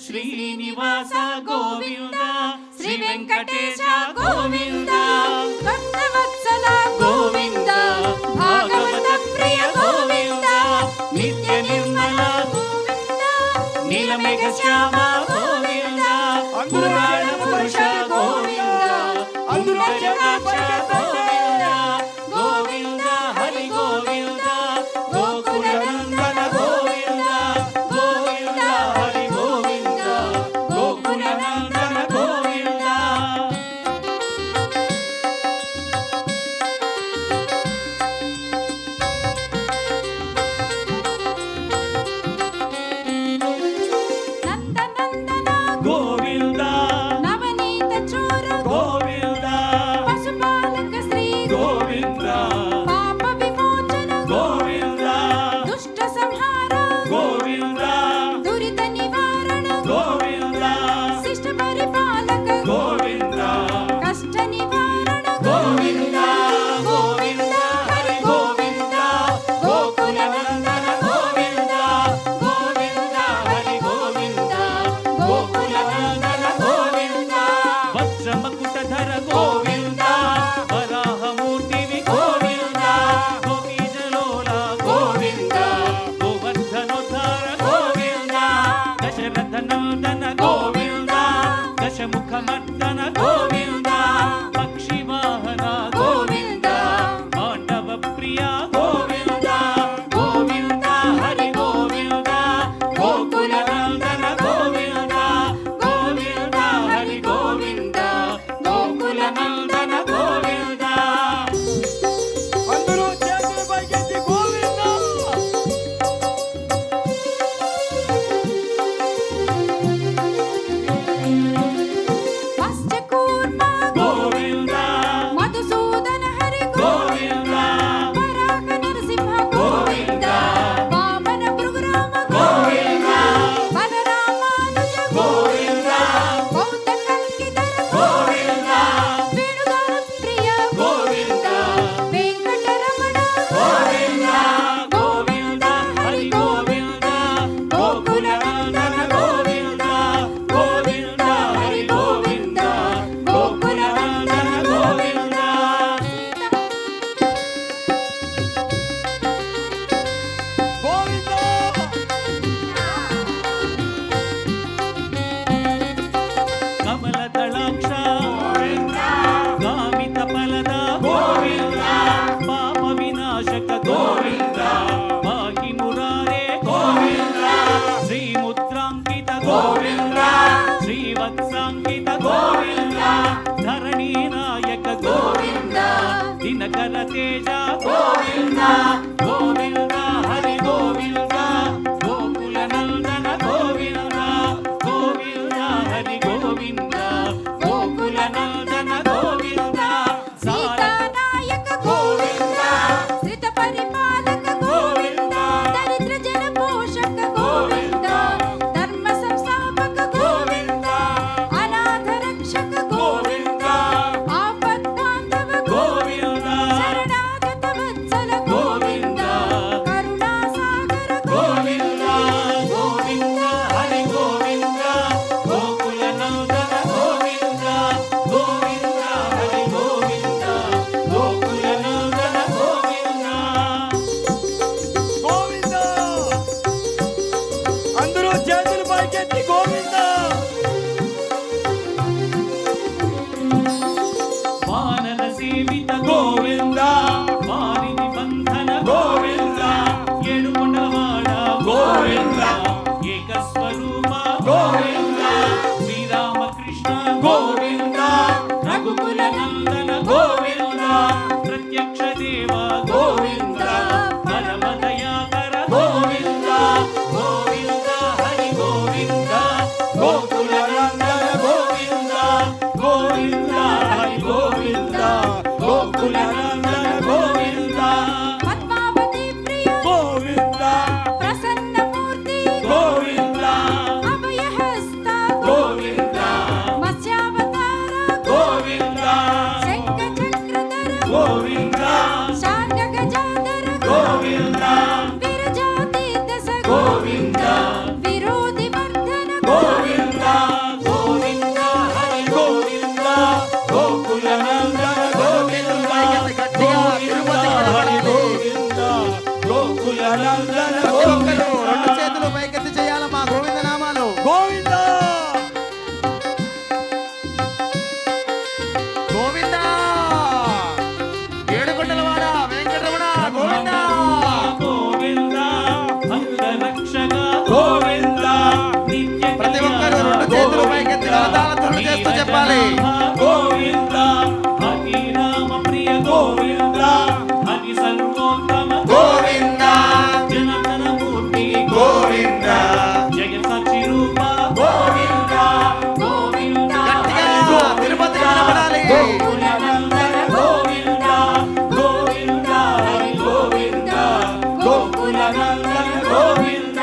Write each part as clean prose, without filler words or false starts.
శ్రీనివాస గోవింద శ్రీ వెంకటేశ గోవింద భక్తవత్సల గోవింద భాగవత ప్రియ గోవింద నిత్య నిర్మల గోవింద నీలమేఘ శ్యామ గోవింద పురాణ పురుష గోవింద అమృత జటాక్ష గోవింద గోవింద హరి గోవింద గోకుల నందన గోవింద గోవింద హరి గోవింద గోకుల నందన గోవింద నందనందన గోవింద నవనీత చోర గోవింద పశుపాలక శ్రీ గోవింద పాప విమోచన గోవింద దుష్ట సంహార గోవింద దురిత నివారణ గోవింద శిష్ట పరిపాలక గోవింద కష్ట నివారణ గోవింద గోవింద హరి గోవింద గోకుల నందన గోవింద గోవింద హరి గోవింద గోకుల నందన గోవింద వజ్రమకుటధర గోవింద వరాహమూర్తివి గోవింద గోపీజలోల గోవింద గోవర్ధనోద్ధార గోవింద దశరథ నందన గోవింద దశముఖమర్దన గోవింద పక్షివాహన గోవింద పాండవ ప్రియ గోవింద గోవింద హరి గోవింద గోకుల నందన గోవింద గోవింద హరి గోవింద గోకుల నందన గోవింద అందరూ చేతులు పైకెత్తి గోవింద మత్స్యకూర్మ గోవింద మధుసూదన హరి గోవింద వరాహ నరసింహ గోవింద వామన భృగురామ గోవింద బలరామానుజ గోవింద బౌద్ధ కల్కిధర గోవింద వేణుగాన ప్రియ గోవింద వెంకటరమణ గోవింద గోవింద హరి గోవింద గోకుల నందన గోవింద గోవింద హరి గోవింద గోకుల నందన గోవింద గోవింద కమలదళాక్ష గామిత ఫలద గోవింద పాప వినాశక గోవింద పాహి మురారే గోవింద శ్రీముద్రాంకిత గోవింద శ్రీవత్సాంకిత గోవింద ధరణీ నాయక గోవింద దినకర తేజ గోవింద గోవింద హరి గోవింద గోకుల నందన గోవింద గోవింద హరి గోవింద గోకుల నందన గోవింద సీతానాయక గోవింద శ్రిత పరిపాలక గోవింద దరిద్ర జన పోషక గోవింద ధర్మ సంస్థాపక గోవింద అనాథ రక్షక గోవింద ఆపద్బాంధవ గోవింద శరణాగత వత్సల గోవింద చేస్తూ చెప్పాలి. గోవింద హరి రామ ప్రియ గోవింద హరి సర్వోత్తమ గోవింద జనార్దన మూర్తి గోవింద జయ సచి రూప గోవింద గోవింద గట్టిగా తిరుపతి వినపడాలి. గోకులనందన గోవింద గోవింద హరి గోవింద గోకులనందన గోవింద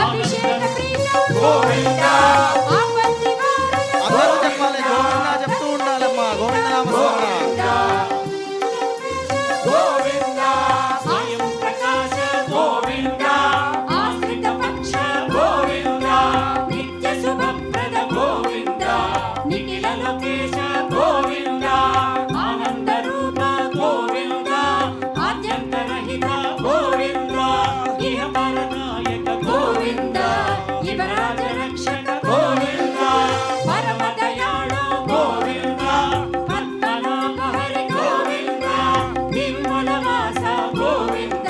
అభిషేక ప్రియ గోవింద ఆపత్తి వారణ అందరూ చెప్పాలి. గోవింద చెప్తూ ఉండాలమ్మా. గోవింద నామస్మరణ. గోవింద స్వయం ప్రకాశ గోవింద ఆశ్రిత పక్ష గోవింద నిత్య శుభప్రద గోవింద నిఖిల లోకేశ గోవింద ఆనంద రూప గోవింద ఆద్యంతరహిత గోవింద ఇహ పరనాయక గోవింద యువరాజ రక్షక గోవింద పరమ దయాళు గోవింద పద్మనాభ హరి గోవింద నిర్మల వాస గోవింద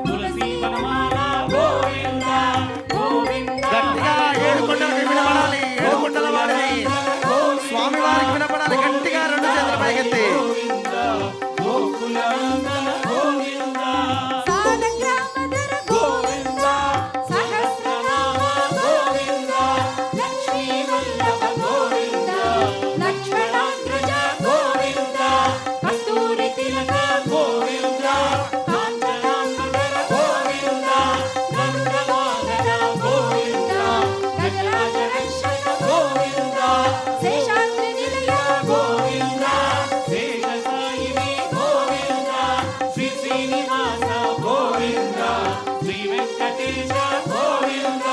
తులసి వనమాల గోవింద గోవింద గట్టిగా ఏడు కొండలకి వినపడాలి. ఏడు కొండల వాడిని స్వామి వారికి వినపడాలి. గట్టిగా రెండు చేతుల పైకెత్తి గోవింద గోకులానందన గోవింద సాలగ్రామధర గోవింద సహస్రనామ గోవింద లక్ష్మీ వల్లభ గోవింద లక్ష్మణాగ్రజ గోవింద కస్తూరి తిలక గోవింద కాంచనాంబర గోవింద గంగవాహన గోవింద గజరాజ రక్షక గోవింద శేషాద్రి నిలయ గోవింద శేషసాయిని గోవింద శ్రీ శ్రీనివాస గోవింద శ్రీ వెంకటేశ గోవింద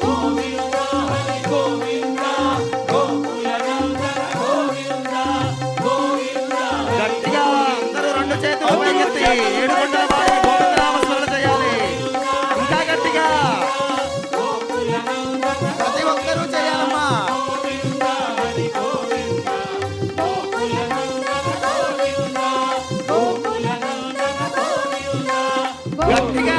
గోవింద హరి గోవింద గోకులనందన గోవింద గోవింద గట్టిగా అందరూ రెండు చేతులు పైకెత్తి ఏడు కొండల వాడిని గోవింద నామస్మరణ చేయాలి. ఇంకా గట్టిగా గోకులనందన ప్రతి ఒక్కరూ చేయాలమ్మా. గోవింద హరి గోవింద గోకులనందన గోవింద గోకులనందన గోవింద గట్టిగా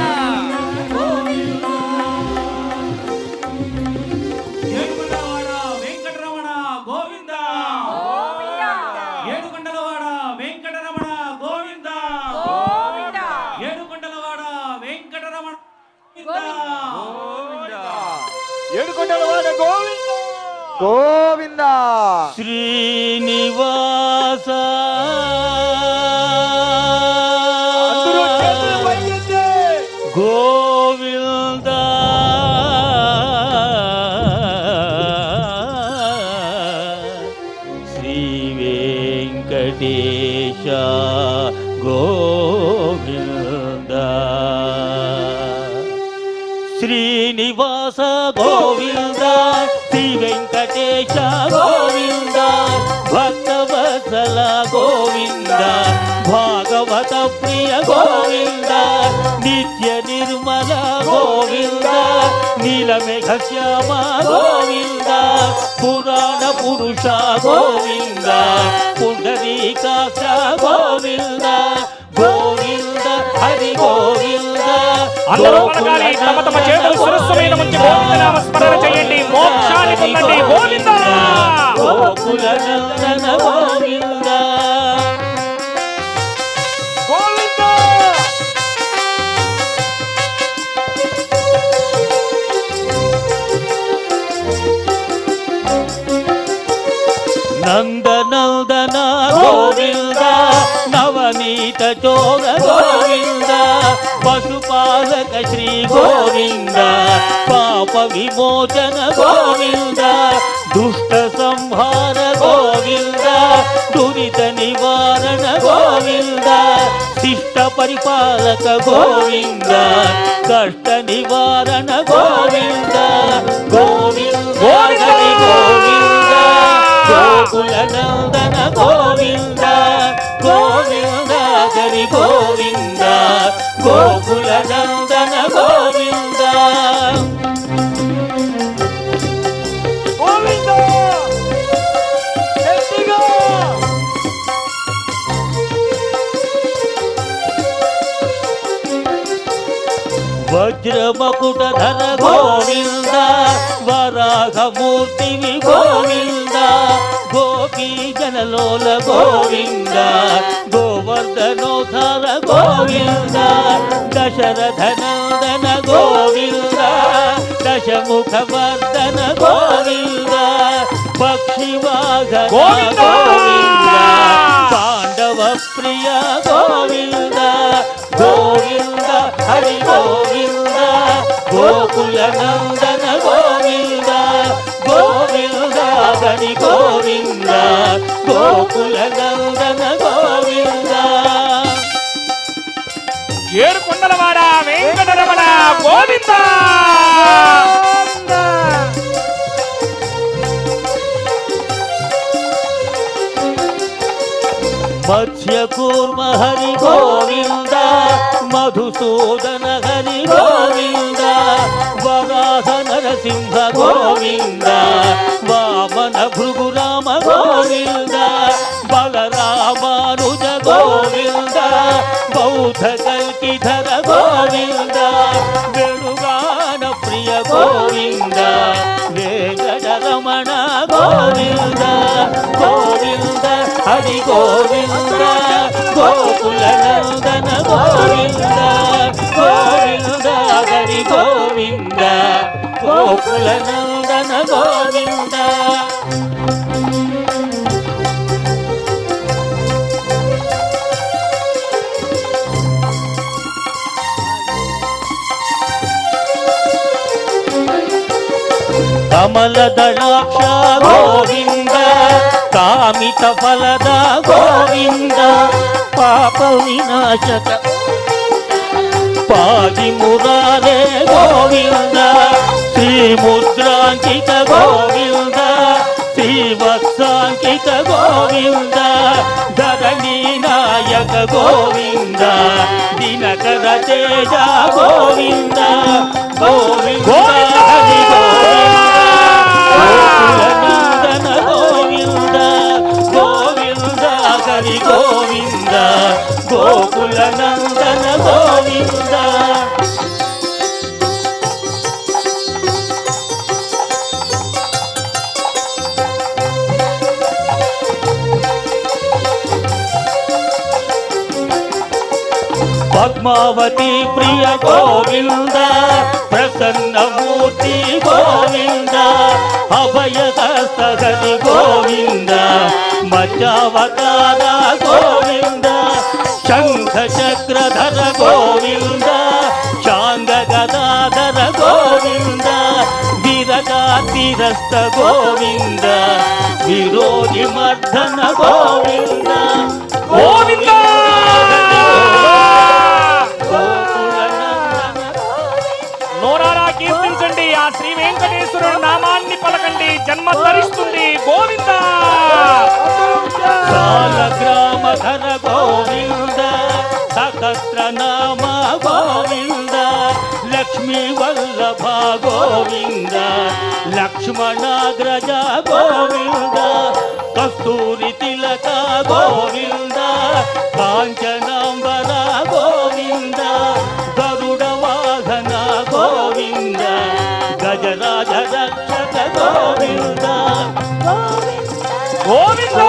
ఏడుకొండలవాడ వెంకటరమణ గోవింద ఏడుకొండలవాడ వెంకటరమణ గోవింద ఏడుకొండలవాడ వెంకటరమణ ఏడుకొండలవాడ గోవింద గోవింద శ్రీనివాస అందరూ చేతులు పైకెత్తి గోవింద శ్రీ వెంకటేశ గోవింద శ్రీనివాస గోవింద శ్రీ వెంకటేశ గోవింద భక్తవత్సల గోవింద భాగవత ప్రియ గోవింద నిత్య నిర్మల గోవింద నీలమేఘ శ్యామ గోవింద పురాణ పురుష గోవింద పుండరీకాక్ష గోవింద గోవింద హరి గోవింద అందరూ పలకాలి. తమ తమ చేతులు శిరస్సు మీద ఉంచి గోవింద నామస్మరణ చేయండి. మోక్షాన్ని పొందండి. గోవింద గోకులనందన గోవింద గోవింద నందనందన గోవింద నవనీత చోర గోవింద పశుపాలక శ్రీ గోవింద పాప విమోచన గోవింద దుష్ట సంహార గోవింద దురిత నివారణ గోవింద శిష్ట పరిపాలక గోవింద కష్ట నివారణ గోవింద గోవింద హరి గోవింద గోకులనందన గోవింద గోవింద హరి గోవింద గోకులనందన గోవింద గోవింద గట్టిగా వజ్రమకుటధర గోవింద వరాహ అనుగ్రహమూర్తివి గోవింద గోపీ జనలోల గోవింద గోవర్ధనోధార గోవింద దశరథ నందన గోవింద దశముఖవర్ధన గోవింద పక్షివాహన గోవింద! గోవింద పాండవ ప్రియ గోవింద గోవింద హరి గోవింద గోకుల నందన గోవింద గోవింద హరి గోవింద గోకుల నందన గోవింద ఏడుకొండలవాడ వెంకటరమణ గోవింద మత్స్యకూర్మ హరి గోవింద మధుసూదన హరి గోవింద వరాహ నరసింహ గోవింద వామన భృగురామ గోవింద బలరామానుజ గోవింద బౌద్ధ కల్కిధర గోవింద వేణుగాన ప్రియ గోవింద వెంకటరమణ గోవింద గోవింద హరి గోవింద గోకుల నందన గోవింద గోవింద హరి గోవింద గోకుల నందన గోవింద కమలదళాక్ష గోవింద కామిత ఫలద గోవింద పాప వినాశక పాది మురారే గోవింద శ్రీముద్రాంకిత గోవింద శ్రీవత్సాంకిత గోవింద ధరణీ నాయక గోవింద దినకర తేజ గోవింద గోవింద హరి గోవింద గోవింద గోవింద హరి గోవింద గోకుల నందన గోవింద పద్మావతి ప్రియ గోవింద ప్రసన్నమూర్తి గోవింద అభయహస్తహరి గోవింద మధ్యావతార గోవింద శంఖ చక్రధర గోవింద శాంగ గదాధర గోవింద విరగాతిరస్త గోవింద విరోధి మర్దన గోవింద గోవింద నోరారా కీర్తించండి ఆ శ్రీ వెంకటేశ్వరుడు నామాన్ని పలకండి జన్మ ధరిస్తుంది గోవింద గ్రామధర గోవింద సహస్ర నామ గోవింద లక్ష్మీ వల్లభ గోవింద లక్ష్మణాగ్రజ గోవింద కస్తూరి తిలక గోవింద కాంచనాంబర గోవింద గరుడ వాహన గోవింద గజరాజ రక్షక గోవింద గోవింద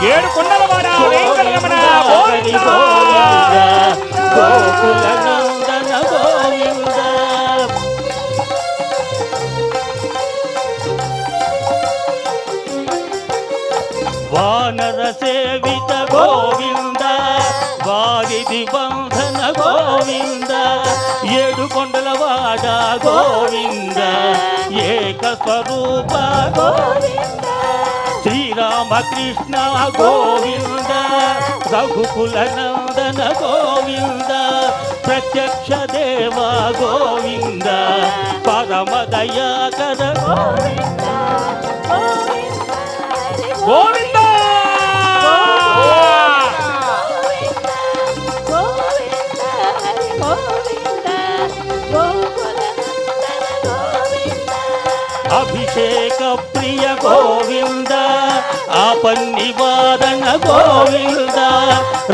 ఏడుకొండలవాడ వెంకటరమణ గోవింద గోకుల నందన గోవింద వానర సేవిత గోవింద వారిది బంధన గోవింద ఏడుకొండలవాడ గోవింద ఏక స్వరూప గోవింద శ్రీరామకృష్ణ గోవింద రఘుకుల నందన గోవింద ప్రత్యక్ష దేవ గోవింద పరమ దయాకర గోవింద గోవింద అభిషేక ప్రియ గోవింద ఆపన్నివాదన గోవింద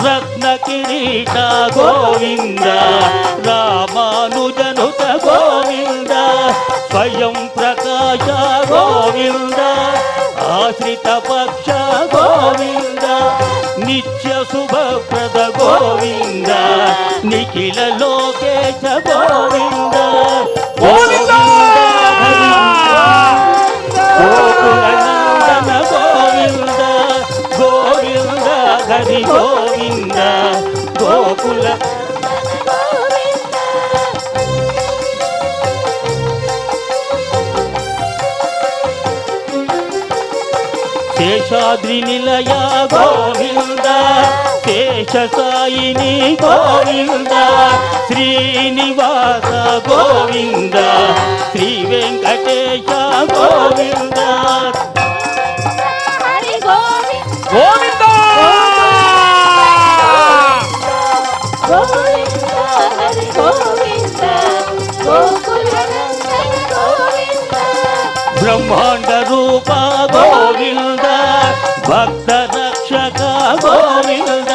రత్న కిరీట గోవింద రామానుజనుత గోవింద ಸ್ವಯಂ ಪ್ರಕಾಶ ಗೋವಿಂದ ಆಶ್ರಿತ ಪಕ್ಷ ಗೋವಿಂದ ನಿತ್ಯ ಶುಭಪ್ರದ ಗೋವಿಂದ ನಿಖಿಲ ಲೋಕೇಶ ಗೋವಿಂದ ಗೋವಿಂದ ಗೋಕುಲನಂದನ ಗೋವಿಂದ ಗೋವಿಂದ ಹರಿ ಗೋವಿಂದ ಗೋಕುಲ ಶೇಷಾದ್ರಿ ನಿಲಯ ಗೋವಿಂದ ಶೇಷಸಾಯಿನಿ ಗೋವಿಂದ ಶ್ರೀನಿವಾಸ ಗೋವಿಂದ ಶ್ರೀ ವೆಂಕಟೇಶ ಗೋವಿಂದ ಹರಿ ಗೋವಿಂದ ಗೋವಿಂದ ಗೋವಿಂದ ಹರಿ ಗೋವಿಂದ ಗೋಕುಲನಂದನ ಗೋವಿಂದ ಬ್ರಹ್ಮಾಂಡ ರೂಪ ಗೋವಿಂದ ಭಕ್ತ ರಕ್ಷಕ ಗೋವಿಂದ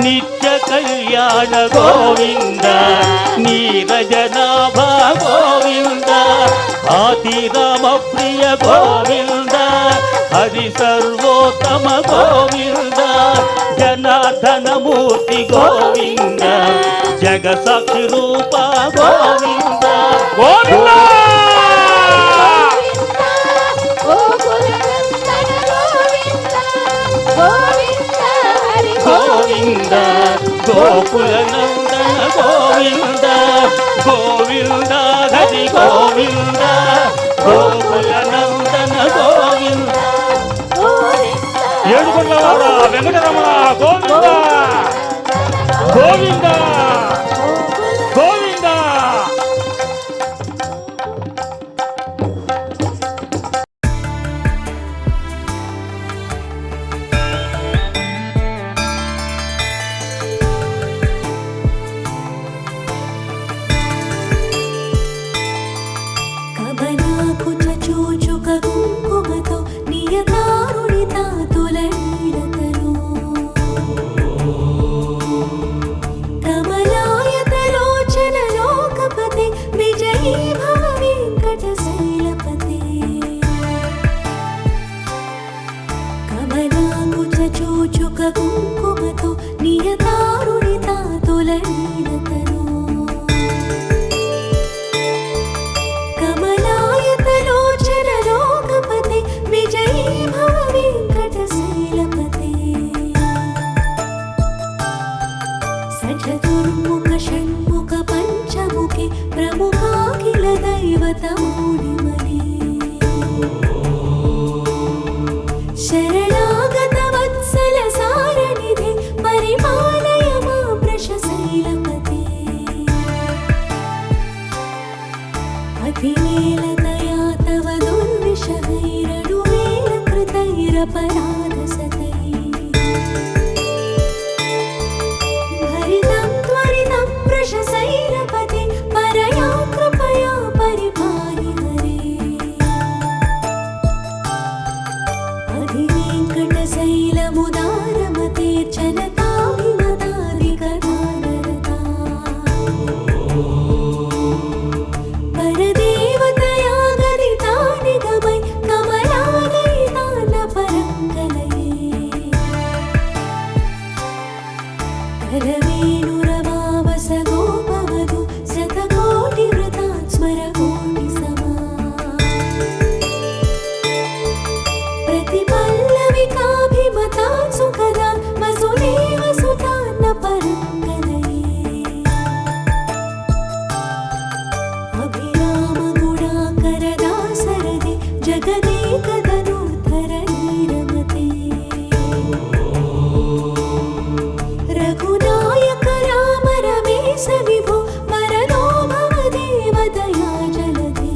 ನಿತ್ಯ ಕಲ್ಯಾಣ ಗೋವಿಂದ ನೀರಜನಾಭ ಗೋವಿಂದ ಆದಿರಾಮ ಪ್ರಿಯ ಗೋವಿಂದ ಹರಿ ಸರ್ವೋತ್ತಮ ಗೋವಿಂದ ಜನಾರ್ದನ ಮೂರ್ತಿ ಗೋವಿಂದ ಜಗಸಾಕ್ಷಿ ರೂಪ ಗೋವಿಂದ ಗೋವಿಂದ ಗೋಕುಲನಂದನ ಗೋವಿಂದ ಗೋವಿಂದ ಹರಿ ಗೋವಿಂದ ಗೋಕುಲನಂದನ ಗೋವಿಂದ ಗೋವಿಂದ ಹರಿ ಗೋವಿಂದ ಗೋಕುಲನಂದನ ಗೋವಿಂದ ఏడుకొండలవాడ వెంకటరమణ గోవింద గోవింద గోవింద కమలాకు చూచుక కుంకుమతో నియతారుణిత తులనీడతను కమలాయతలోచన లోకపతే విజయీ భవ వెంకట శైలపతే కమలాకు చూచుక కుంకుమతో నియతారుణిత తులనీడతను కమలాయతలోచన లోకపతే విజయీ భవ వెంకట శైలపతే సచతుర్ముఖ షణ్ముఖ పంచముఖి ప్రముఖాఖిల దైవత మూడిమణి శరణాగత వత్సల సారణిధి పరిపాలయ మా ప్రశశైలపతే అధివేలతయా తవ దుర్విషహైరడువేల కృతైరపరాధసతై భరితం త్వరితం ప్రశశైలపతే పరయా కృపయా పరిపాహి హరే అధివేంకటశైలముదారమతేర్చనతాభిమతాదికదానరతా పరదేవతయా గదితా నిగమై కమలాలయితాన పరంగలయే కరవేణురవావస గోపవధు శతకోటి వృతాత్ స్మర కోటి సమా प्रतिपल्लविकाभिमता सुखदा वसुदेव सुतान्न परङ्गलये अभिरामगुणाकरदासरदे जगदेकधनुर्धर नीरमते रघुनायक राम रमेश विभो वरदो भव देवदया जलदे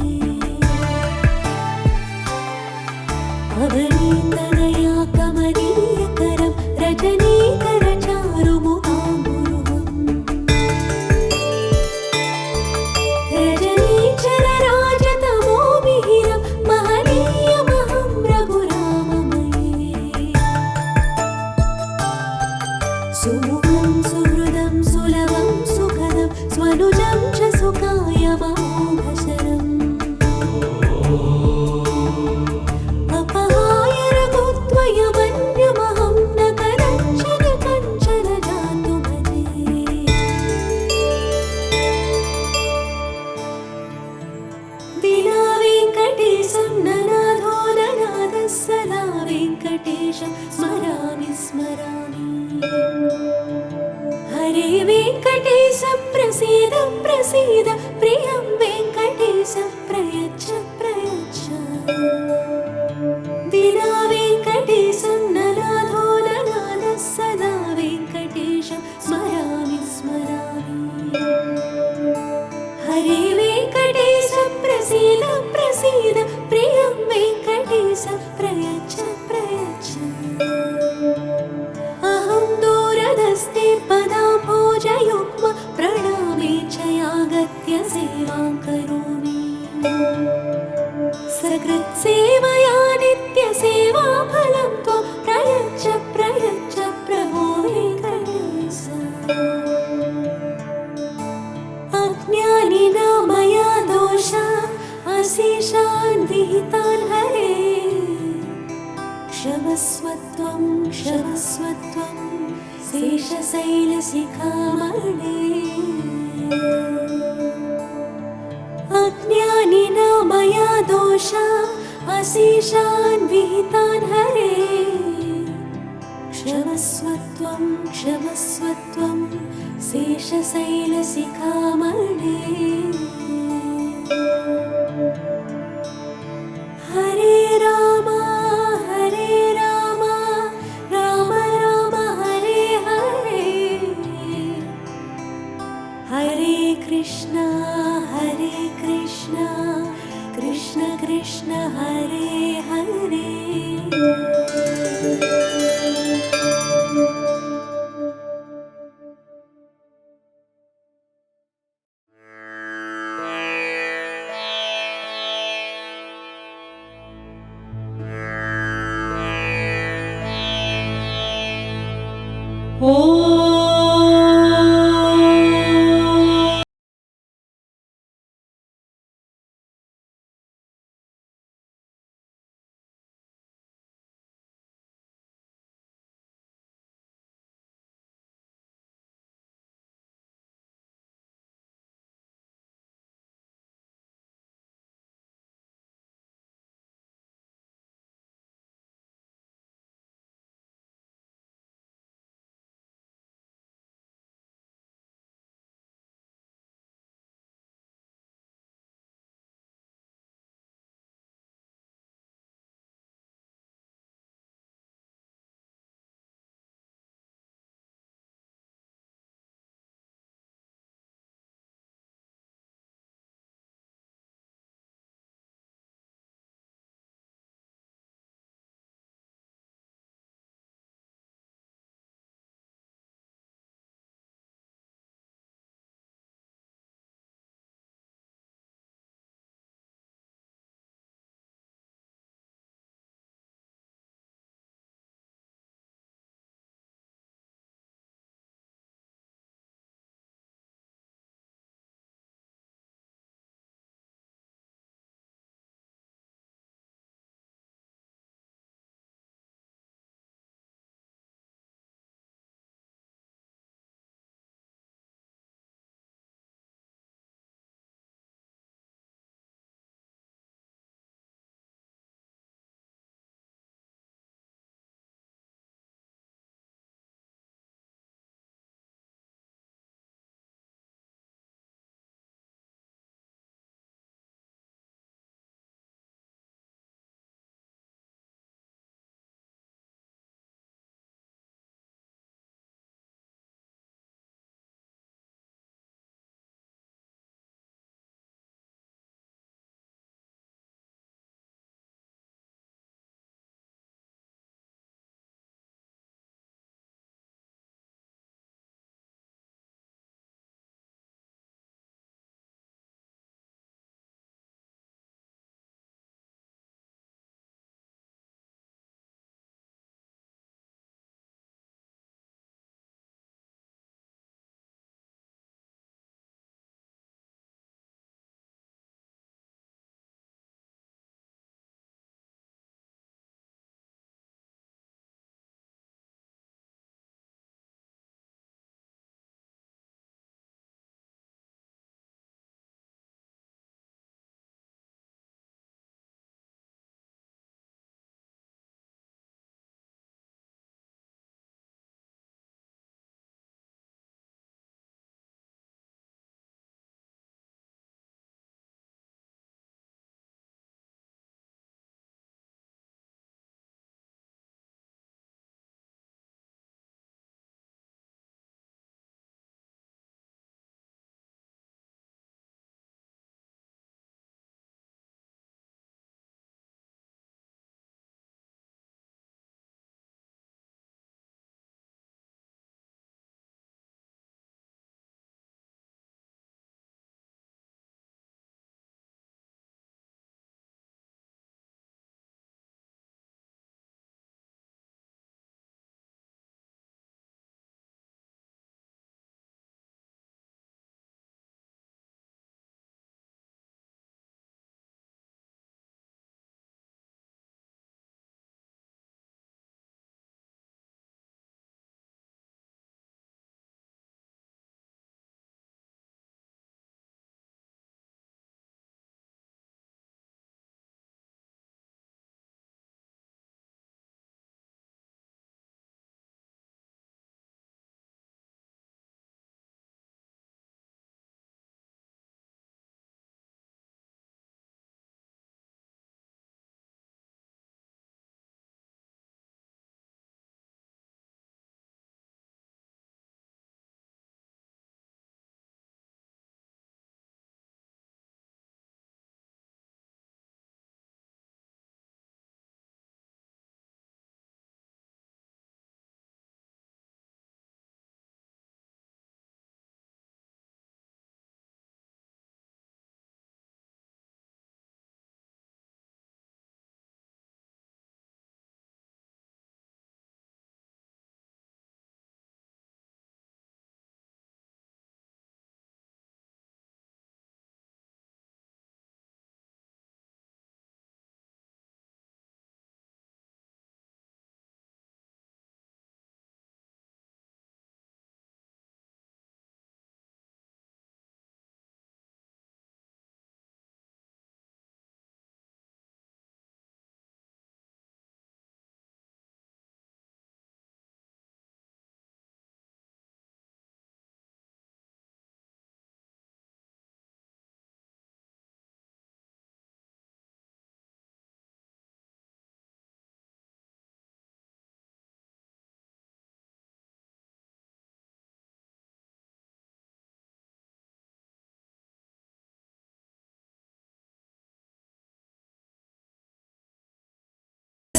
అవనీతనయా కమనీయకరం రజనీకర చారుముఖాంబురుహం రజనీచర రాజతమో మిహిరం మహనీయ మహా विना वेङ्कटेशं ननाथो ननाथः सदा वेङ्कटेशं स्मरामि स्मरामि हरे वेङ्कटेश प्रसीद प्रसीद प्रियं वेङ्कटेश प्रयच्छ प्रयच्छ विना वेङ्कटेशं ननाथो ननाथः सदा वेङ्कटेशं स्मरामि स्मरामि हरे वेङ्कटेश प्रसीद प्रसीद प्रियं वेङ्कटेश प्रयच्छ प्रयच्छ अहं दूरदस्ते पदाम्भोजयुग्म प्रणामे च यागत्य सेवां करोमि सकृत्सेवया नित्यसेवाफलं त्वं प्रयच्छ प्रयच्छ प्रभो वेङ्कटेश अज्ञानिना मया दोषा अशेषान् विहितान् हरे क्षमस्वत्वं क्षमस्वत्वं शेषशैलशिखामणे अज्ञानिना मया दोषा अशेषान् विहितान् हरे क्षमस्वत्वं क्षमस्वत्वं शेषशैलशिखामणे हरे राम राम राम हरे हरे हरे कृष्ण कृष्ण कृष्ण हरे हरे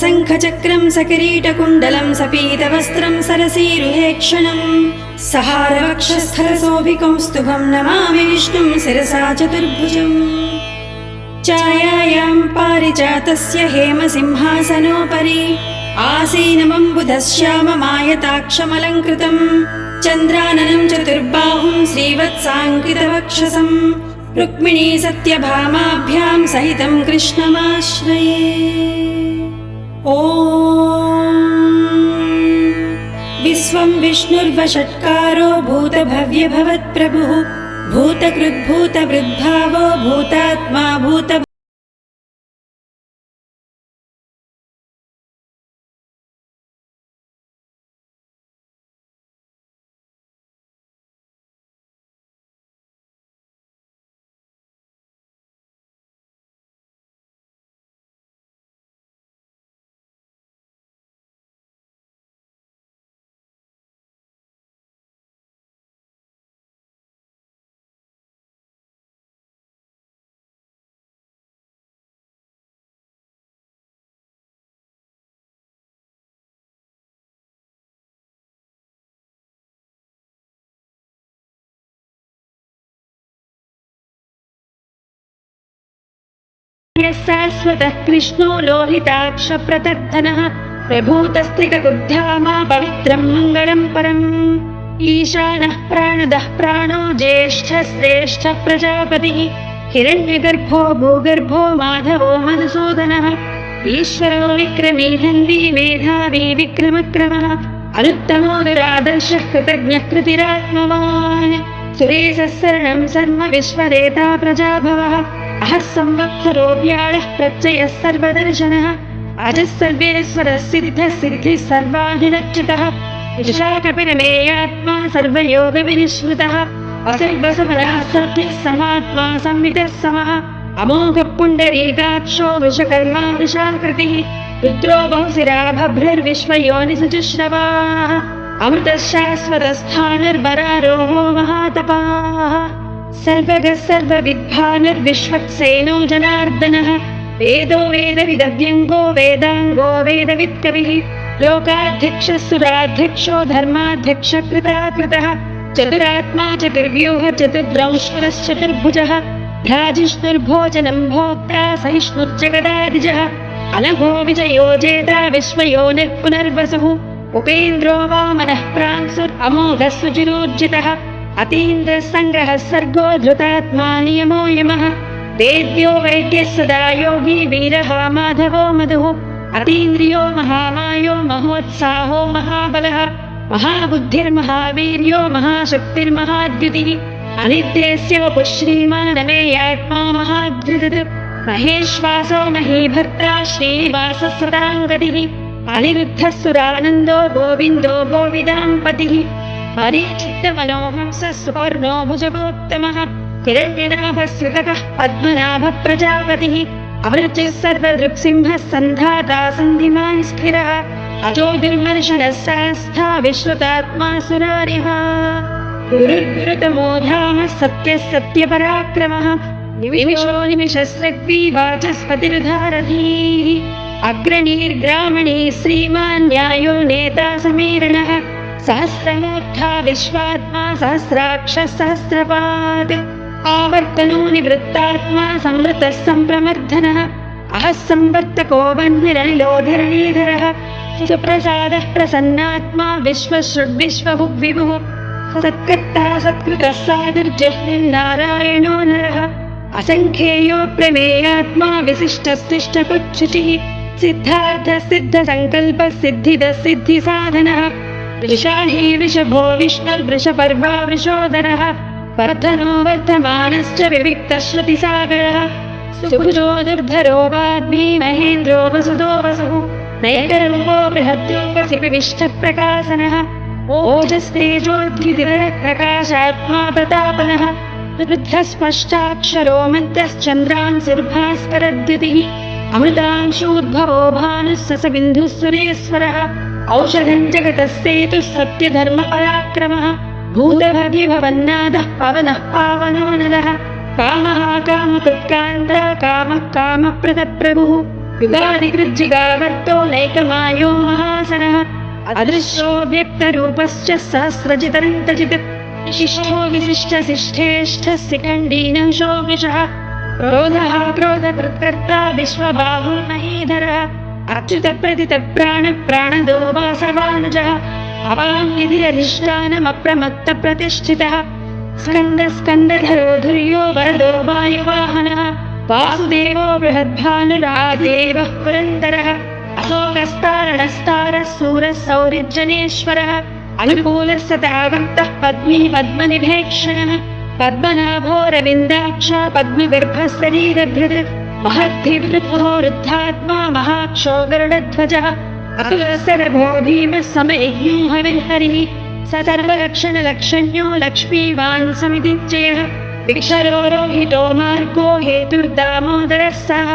सशङ्खचक्रं सकिरीटकुण्डलं सपीतवस्त्रं सरसीरुहेक्षणं सहारवक्षस्थलशोभिकौस्तुभं नमामि विष्णुं शिरसा चतुर्भुजम् छायायां पारिजातस्य हेमसिंहासनोपरि आसीनमम्बुधश्याममायताक्षमलङ्कृतं चन्द्राननं चतुर्बाहुं श्रीवत्साङ्कितवक्षसं रुक्मिणी सत्यभामाभ्यां सहितं कृष्णमाश्रये। ॐ विश्वं विष्णुर्वषट्कारो भूतभव्यभवत्प्रभुः भूतकृद्भूतवृद्भावो भूतात्मा भूत शाश्वतः कृष्णो लोहिताक्ष प्रतर्धनः प्रभूतस्त्रिककुद्धामा पवित्रं मङ्गलं परम् ईशानः प्राणदः प्राणो ज्येष्ठः श्रेष्ठः प्रजापतिः हिरण्यगर्भो भूगर्भो माधवो मधुसूदनः ईश्वरो विक्रमी नन्दी मेधावी विक्रमक्रमः अनुत्तमो दुरादर्शः कृतज्ञः कृतिरात्मवान् सुरेशः शरणं सर्व विश्वरेता प्रजाभवः अहः संवत्सरो व्याळः प्रत्ययः सर्वदर्शनः अजः सर्वेश्वरः सिद्धः सिद्धिः सर्वाधिरक्षितः विशाखपिरमेयात्मा सर्वयोगविनिश्रुतः असर्वसमरः सत्यः समात्मा संवितः समः अमोघः पुण्डरीकाक्षो वृषकर्मा वृषाकृतिः रुद्रो बहुशिरा भभ्रर्विश्वयोनिसुजुश्रवाः अमृतः शाश्वतस्थानर्वरारोहो महातपाः सर्वगः सर्वविद्भानुर्विश्वक्सेनो जनार्दनः वेदो वेदविदव्यङ्गो वेदाङ्गो वेदवित्कविः लोकाध्यक्षः सुराध्यक्षो धर्माध्यक्षकृताकृतः चतुरात्मा चतुर्व्यूह चतुर्द्रंश्वरश्चतुर्भुजः भ्राजिष्णुर्भोजनं भोक्ता सहिष्णुर्जगदादिजः अनघो विजयो जेता विश्वयोनिः पुनर्वसुः उपेन्द्रो वामनः प्रांसुरमोघः सुचिरोर्जितः अतीन्द्रः सङ्ग्रहः सर्गो धृतात्मा नियमो यमः वेद्यो वैद्यः सदा योगी वीरः माधवो मधुः अतीन्द्रियो महामायो महोत्साहो महाबलः महाबुद्धिर्महावीर्यो महाशक्तिर्महाद्युतिः अनित्यस्योपु श्रीमानमेयात्मा महाद्युतिः महेश्वासो महीभर्ता श्रीनिवासः सदाङ्गतिः अनिरुद्धः सुरानन्दो गोविन्दो गोविदाम्पतिः हरिचित्तमनोहंसः सुपर्णो भुजगोत्तमः हिरण्यनाभः सुतकः पद्मनाभः प्रजापतिः अमृतः सर्वदृक्सिंहः सन्धाता सन्धिमान् स्थिरः अजो दुर्मर्शनः शास्ता विश्रुतात्मा सुरारिः गुरुर्गुरुतमो धामः सत्यः सत्यपराक्रमः निमिषो निमिषस्रग्वी वाचस्पतिर्धारधीः अग्रणीर्ग्रामणी श्रीमान् न्यायो नेता समीरणः सहस्रमूर्धा विश्वात्मा सहस्राक्षः सहस्रपात् आवर्तनो निवृत्तात्मा संवृतः सम्प्रमर्दनः अहः संवर्तको वह्निरनिलो धरणीधरः सुप्रसादः प्रसन्नात्मा विश्वश्रुड्विश्वभुग्विभुः सत्कर्ता सत्कृतः साधुर्जह्निर्नारायणो नरः असङ्ख्येयो प्रमेयात्मा विशिष्टस्तिष्ठकुच्छुचिः सिद्धार्थः सिद्धसङ्कल्पः सिद्धिदः सिद्धिसाधनः वृषाही वृषभो विष्णुर्वृषपर्वा वृषोदरः वर्धनो वर्धमानश्च विविक्तश्रुतिसागरः सुभुजो दुर्धरो वाग्मी महेन्द्रो वसुदो वसुः नयनरूपो बृहद्रूपसिपिविष्टप्रकाशनः ओजस्तेजोद्युतिप्रकाशात्मा प्रतापनः वृद्धस्पष्टाक्षरो मन्तश्चन्द्रान् सुर्भास्करद्युतिः अमृतांशूद्भवो भानुः ससबिन्धुः सुरेश्वरः औषधं जगतः सेतुः सत्यधर्मपराक्रमः भूतभव्यभवन्नादः पवनः पावनो नरः कामः कामकृत्कान्ता कामः कामप्रदप्रभुः युगादिकृज्जिगावर्तो नैकमायो महासनः अदृश्यो व्यक्तरूपश्च सहस्रजितन्तजित् विशिष्टो विशिष्टशिष्ठेष्ठः शिखण्डीनः शोभिषः क्रोधः क्रोधकृत्कर्ता विश्वबाहुर्महीधरः अच्युतप्रतितप्राणप्राणदो वासवानुजः अपाङ्निधिरधिष्ठानमप्रमत्तप्रतिष्ठितः स्कन्दस्कन्दधरो धुर्यो वरदो वायुवाहनः वासुदेवो बृहद्भानुरादेवः पुरन्दरः अशोकस्तारणस्तारः सूरः सौरिज्जनेश्वरः अनुकूलः सतावक्तः पद्मी पद्मनिभेक्षणः पद्मनाभोरविन्दाक्ष पद्मगर्भशरीरभृत् महद्धिवृद्धो रुद्धात्मा महाक्षो गरुडध्वजः अतुलसरभो भीमः समयज्ञो हविर्हरिः स सर्वलक्षणलक्षण्यो लक्ष्मीवान् समितिञ्जयः विक्षरो रोहितो मार्गो हेतुर्दामोदरः सः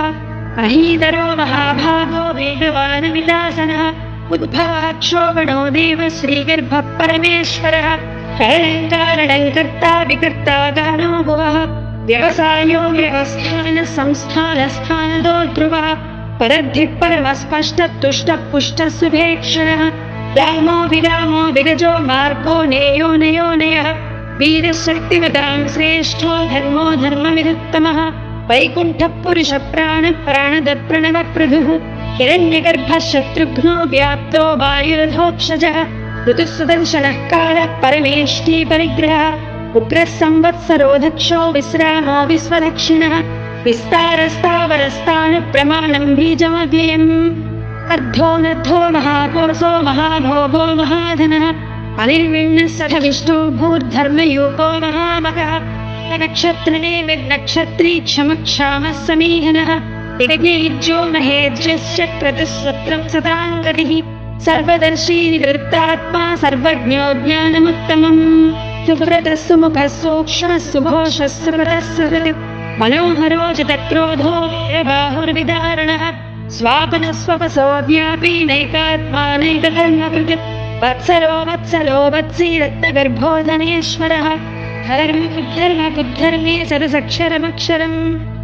महीधरो महाभागो वेगवान् विलासनः उद्भवाक्षो गणो देव श्रीगर्भः परमेश्वरः कारणङ्कर्ता विकर्ता गानो भुवः व्यवसायो व्यवस्थानः संस्थानस्थानदो ध्रुवः परद्धिः परमस्पष्टतुष्टः पुष्टः सुभेक्षणः रामो विरामो विरजो मार्गो नेयो नयो नयः वीरशक्तिवतां श्रेष्ठो धर्मो धर्मविदुत्तमः वैकुण्ठः पुरुषः प्राणदप्रणवप्रभुः हिरण्यगर्भः शत्रुघ्नो व्याप्तो वायुरथोक्षजः ऋतुसुदर्शनः कालः परमेष्टि परिग्रहः उग्रः संवत्सरो दक्षो विश्रामो विश्वदक्षिणः विस्तारस्तावरस्तानप्रमाणं बीजमव्ययम् अर्धोनर्धो महाकोशो महाभोगो महाधनः अनिर्विण्णः सठ विष्णु भूर्धर्मयूपो महामगः नक्षत्रने विनक्षत्री क्षमक्षामः समीहनः यज्ञो महेज्यश्च क्रतुस्वत्रं सदाङ्गतिः सर्वदर्शी निवृत्तात्मा सर्वज्ञो ज्ञानमुत्तमम् सुव्रतः सुमुखः सूक्ष्मः सुघोषः सुव्रतः सुहृत् मनोहरो जतक्रोधो वीरबाहुर्विदारणः स्वापनः स्वपसो व्यापी नैकात्मानैकधर्मकृत् वत्सलो वत्सी रत्नगर्भो धनेश्वरः धर्मकुद्धर्मे सरसक्षरमक्षरम्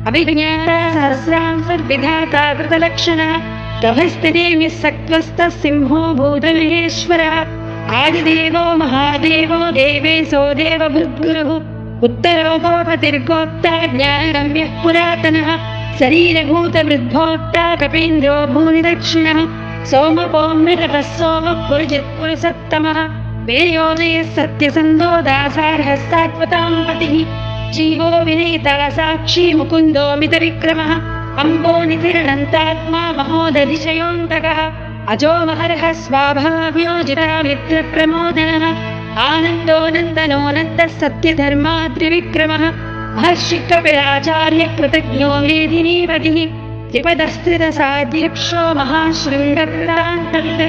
अभिज्ञाता सहस्रांसर्विधाता कृतलक्षणः गभस्तिदेव्यः सत्त्वस्तः सिंहो भूतमहेश्वरः आदिदेवो महादेवो देवेशो देवभृद्गुरुः उत्तरो गोपतिर्गोप्ता ज्ञानगम्यः पुरातनः शरीरभूतवृद्भोक्ता कपीन्द्रो भूरिदक्षिणः सोमपोमृतपः सोमः पुरुजित्पुरुषत्तमः वेयोदयः सत्यसन्धो दासार्हः सात्वतां पतिः जीवो विनीता साक्षी मुकुन्दो मितविक्रमः अम्बो नितिरनन्तात्मा महोदधिशयोऽन्तकः अजो महर्हः स्वाभाव्योजिता मित्रप्रमोदनः आनन्दो नन्दनोऽनन्तः सत्यधर्माद्रिविक्रमः महर्षिकविराचार्यः कृतज्ञो मेदिनीपतिः त्रिपदस्त्रिदशाध्यक्षो महाशृङ्गकृतान्तवित्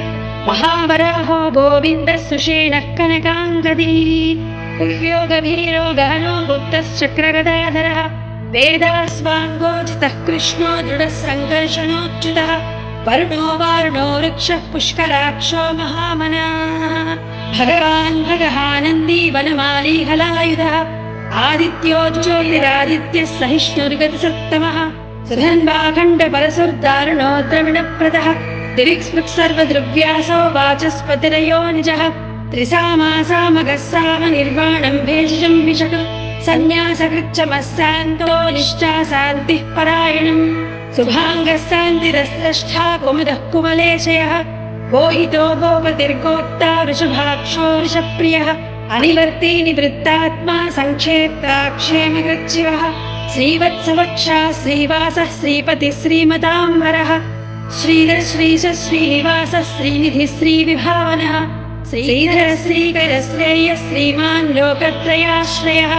महावराहो गोविन्दः सुषेणः कनकाङ्गदी दिव्यो गभीरो गहनो गुप्तश्चक्रगदाधरः वेदास्वाङ्गोचितः कृष्णो दृढः सङ्कर्षणोच्युतः वर्णो वार्णो वृक्षः पुष्कराक्षो महामनाः भगवान् भगहानन्दी वनमाली हलायुधः आदित्यो ज्योतिरादित्यः सहिष्णुर्गतसत्तमः सुधन्वाखण्डपरसुर्दारुणो द्रविणप्रदः दिविक्स्पृक् सर्वद्रव्यासो वाचस्पतिरयो निजः त्रिसामासामगः सामनिर्वाणं भेषजं विशक सन्न्यासकृच्छमस्सान्तो निष्ठा शान्तिः परायणम् शुभाङ्गः शान्तिरस्रष्टा कुमुदः कुमलेशयः गोहितो गोपतिर्गोक्ता वृषभाक्षो वृषप्रियः अनिवर्ती निवृत्तात्मा सङ्क्षेप्ता क्षेमकृच्छिवः श्रीवत्सवक्षा श्रीवासः श्रीपतिः श्रीमताम्बरः श्रीधर श्रीश श्रीनिवासः श्रीनिधिः श्रीविभावनः श्रीधर श्रीकर श्रेयः श्रीमान् लोकत्रयाश्रयः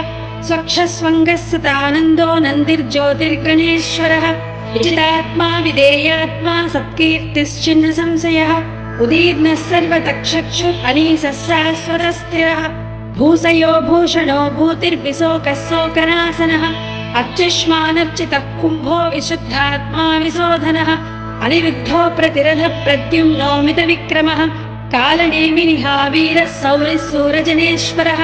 स्वक्षस्वङ्गः सतानन्दो नन्दिर्ज्योतिर्गणेश्वरः विजितात्मा विधेयात्मा सत्कीर्तिश्चिह्न संशयः उदीर्णः सर्वतक्षक्षुः अनीसः शाश्वतस्थिरः भूषयो भूषणो भूतिर्विशोकः शोकनाशनः अर्चिष्मानर्चितः कुम्भो विशुद्धात्मा विशोधनः अनिरुद्धो प्रतिरथः प्रद्युम्नो मितविक्रमः कालनेमिनिहावीरः सौरिः सूरजनेश्वरः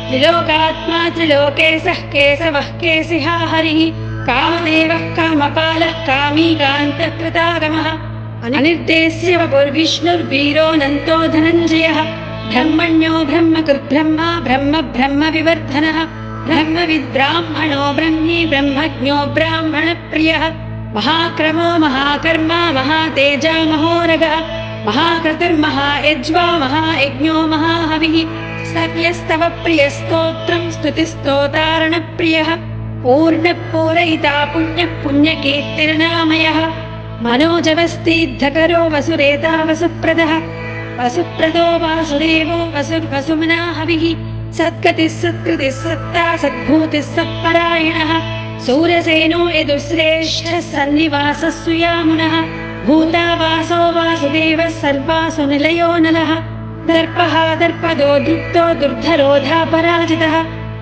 त्रिलोकात्मा त्रिलोकेशः केशवः केशिहा हरिः कामदेवः कामपालः कामी कान्तकृतागमः अनिर्देश्य वपुर्विष्णुर्वीरोऽनन्तो धनञ्जयः ब्रह्मण्यो ब्रह्मकृद्ब्रह्मा ब्रह्म ब्रह्मविवर्धनः ब्रह्मविद्ब्राह्मणो ब्रह्मी ब्रह्मज्ञो ब्राह्मणप्रियः महाक्रमो महाकर्मा महातेजा महोरगः महाक्रतुर्महायज्वा महायज्ञो महाहविः स्तव्यस्तव प्रियस्तोत्रं स्तुतिस्तोतारणप्रियः पूर्णपूरयिता पुण्यः पुण्यकीर्तिर्नामयः मनोजवस्तीद्धकरो वसुरेता वसुप्रदः वसुप्रदो वासुदेवो वसुर्वसुमना हविः सत्कतिः सत्कृतिः सत्ता सद्भूतिः सत्परायणः सूरसेनो यदुश्रेष्ठः सन्निवासः सुयामुनः भूतावासो वासुदेवः सर्वासु निलयो नलः दर्पः दर्पदो दीप्तो दुर्धरोधापराजितः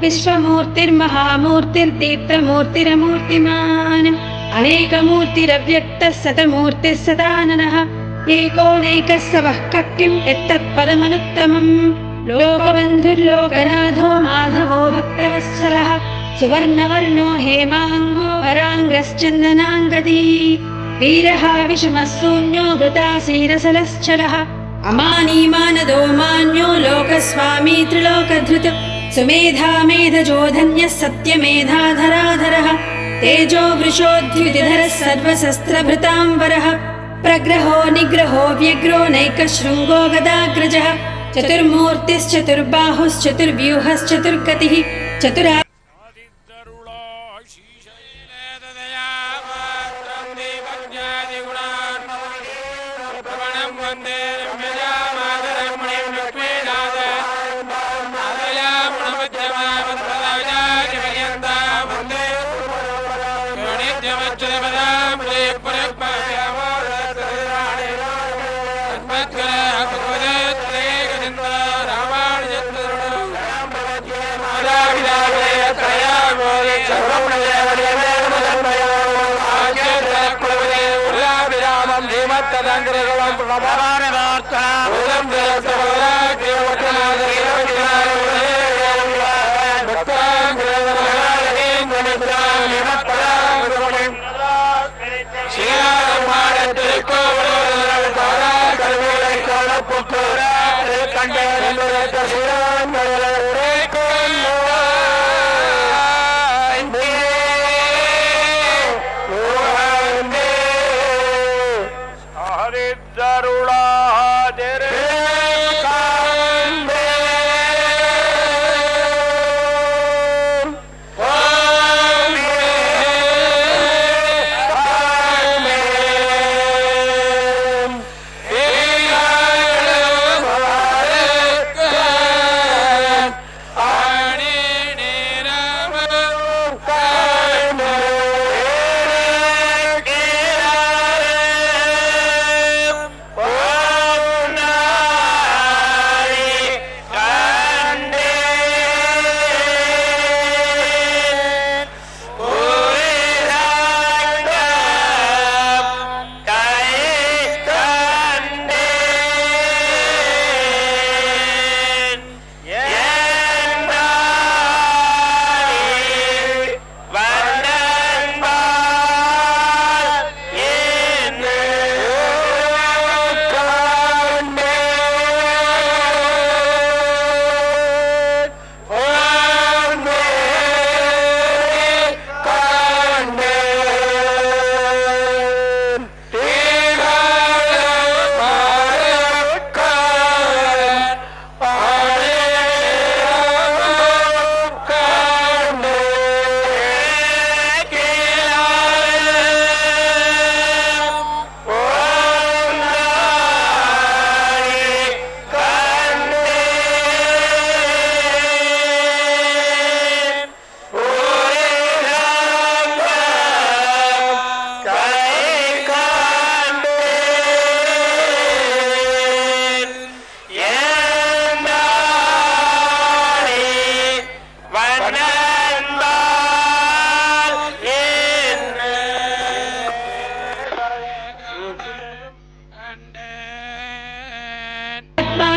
विश्वमूर्तिर्महामूर्तिर्दीप्तमूर्तिरमूर्तिमान् अनेकमूर्तिरव्यक्तः शतमूर्तिः सदाननः एकोनैकः सवः किम् यत्तत्पदमनुत्तमम् लोकबन्धुर्लोकनाथो माधवो भक्तवत्सलः सुवर्णवर्णो हेमाङ्गो वराङ्गश्चन्दनाङ्गदी वीरः विषमः शून्यो घृतासीरसलश्चलः अमानीमानदो मान्यो लोकस्वामी त्रिलोकधृत सुमेधा मेधजो धन्यः सत्यमेधाधराधरः तेजो वृषोद्युतिधरः सर्वशस्त्रभृताम्बरः प्रग्रहो निग्रहो व्यग्रो नैकशृङ्गो गदाग्रजः चतुर्मूर्तिश्चतुर्बाहुश्चतुर्व्यूहश्चतुर्गतिः चतुरा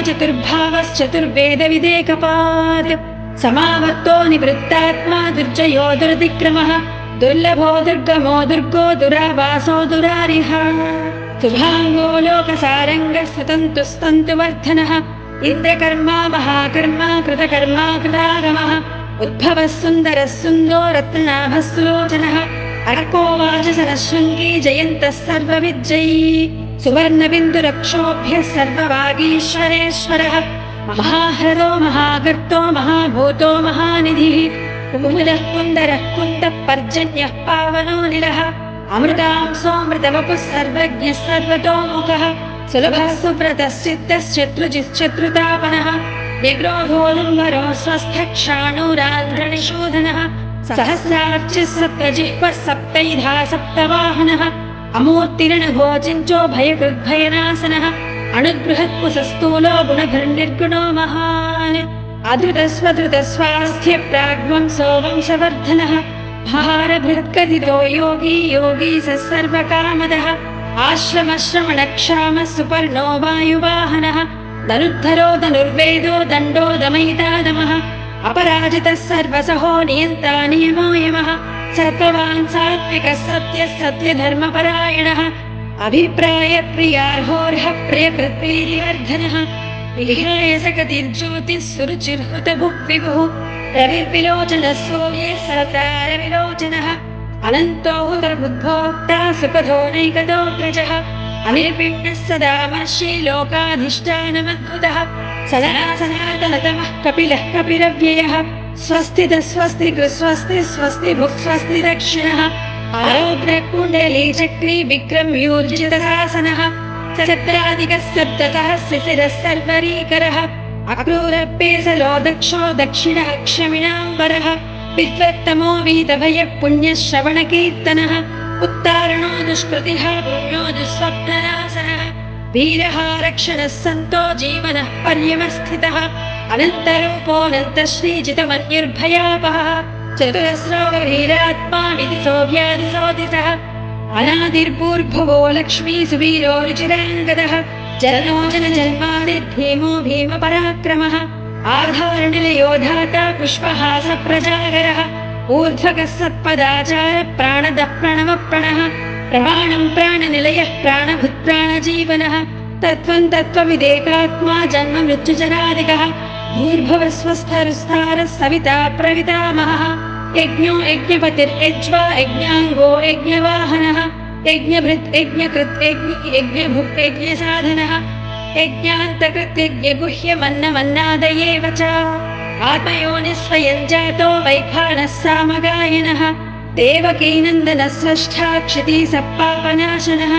चतुर्भावश्चतुर्वेदविदेकपात् समावर्तो निवृत्तात्मा दुर्जयो दुर्दिक्रमः दुर्लभो दुर्गमो दुर्गो दुरावासो दुरारिः शुभाङ्गो लोकसारङ्गः स्वतन्तुस्तन्तु वर्धनः इन्द्रकर्मा महाकर्मा कृतकर्मा कृतागमः उद्भवः सुन्दरः सुन्दो रत्नाभः सुलोचनः अर्को वाचसरशृङ्गी जयन्तः सर्वविजयी सुवर्णबिन्दुरक्षोभ्यः सर्ववागीश्वरेश्वरः महाह्रदो महागर्तो महाभूतो महानिधिः कुमुदः कुन्दरः कुन्दः पर्जन्यः पावनो निलः अमृतांसोऽमृतवपुः सर्वज्ञः सर्वतोमुखः सुलभः सुव्रतः सिद्धः शत्रुजिश्चत्रुतापनः निग्रोधोऽनुम्बरो स्वस्थक्षाणुरान्ध्रणिशोधनः सहस्रार्चिः सप्तजिह्वः सप्तैधा सप्तवाहनः अमूर्तिरणभोचिञ्चो भयकृद्भयनाशनः अणुबृहत्कुशस्थूलो गुणभिर्निर्गुणो महान् अधृतस्वधृतस्वास्थ्यप्राग्वंसो वंशवर्धनः भारभृत्कथितो योगी योगी स सर्वकामदः आश्रमश्रमणक्षामः सुपर्णो वायुवाहनः धनुर्धरो धनुर्वेदो दण्डो दमयितादमः अपराजितः सर्वसहो नियन्ता नियमो यमः सत्त्ववान् सात्विकः सत्यः सत्यधर्मपरायणः अभिप्रायप्रियार्होर्हः प्रियकृत्प्रीतिवर्धनः विहाय सकतिर्ज्योतिः सुरुचिर्हुतभुग्विभुः रविर्विलोचनः सूर्यः सरतारविलोचनः अनन्तो हुतर्बुद्भोक्ता सुखदो नैकदोऽग्रजः अनिर्विण्णः सदा मर्षि लोकाधिष्ठानमद्भुतः सदा सनातनतमः कपिलः कपिरव्ययः स्वस्तितः स्वस्ति स्वस्ति स्वस्ति भुक् स्वस्ति दक्षिणः आरोग्यकुण्डली चक्री विक्रम्यूर्जितशासनः सत्राधिकः सप्ततः शिशिरः सर्वरीकरः अक्रूरपेसलो दक्षो दक्षिणः क्षमिणाम्बरः विद्वत्तमो वीतभयः पुण्यः श्रवणकीर्तनः उत्तारणो दुष्कृतिः पुण्यो दुःस्वप्ननाशनः वीरः रक्षणः सन्तो जीवनः पर्यवस्थितः अनन्तरूपोऽनन्तश्रीजितमन्युर्भयापहः चतुरस्रो वीरात्मा विदिशो व्याधिशोदितः अनादिर्भूर्भुवो लक्ष्मी सुवीरो रुचिराङ्गदः जननो जनजन्मादिर्भीमो भीमपराक्रमः आधारनिलयो धाता पुष्पहासप्रजागरः ऊर्ध्वकः सत्पदाचार प्राणदः प्रणवप्रणः प्रमाणं प्राणनिलयः प्राणभुत्प्राणजीवनः तत्त्वं तत्त्वविदेकात्मा जन्म मृत्युजरादिकः भूर्भुवः स्वस्थरुस्तारः सविता प्रवितामहः यज्ञो यज्ञपतिर्यज्वा यज्ञाङ्गो यज्ञवाहनः यज्ञभृत् यज्ञकृत् यज्ञभुक् यज्ञसाधनः यज्ञान्तकृत् यज्ञगुह्यमन्नमन्नादयेव च आत्मयोनिः स्वयं जातो वैखानः सामगायनः देवकीनन्दनः स्रष्टा क्षितिः सप्पापनाशनः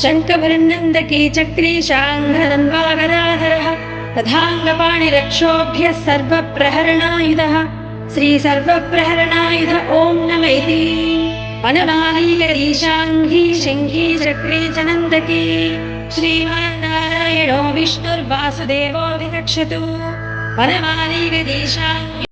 शङ्खभृन्नन्दकी चक्री शाङ्घरन्वागदाधरः तथाङ्गपाणिरक्षोभ्यः सर्वप्रहरणायुधः श्रीसर्वप्रहरणायुध ॐ नमः इति वनमालीयरीशाङ्घी शङ्घी चक्री च नन्दकी श्रीमान्नारायणो विष्णुर्वासुदेवो विरक्षतु वनमालीयरीशाङ्घी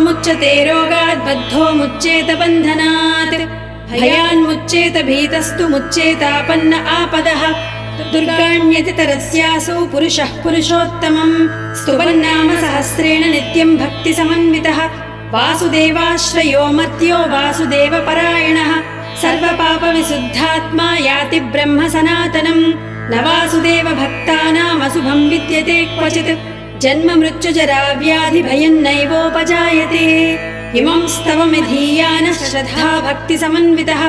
मुच्यते रोगात् बद्धो मुच्येत बन्धनात् भयान्मुच्येत भीतस्तु मुच्येतापन्न आपदः दुर्गाण्यतितरस्यासौ पुरुषः पुरुषोत्तमम् स्तुवन्नाम सहस्रेण नित्यं भक्तिसमन्वितः वासुदेवाश्रयो मर्त्यो वासुदेवपरायणः सर्वपापविशुद्धात्मा याति ब्रह्म सनातनम् न वासुदेव भक्तानामशुभं विद्यते क्वचित् जन्म मृत्युजरा व्याधि भयं नैवोपजायते इमं स्तवमिधीयानः श्रद्धा भक्तिसमन्वितः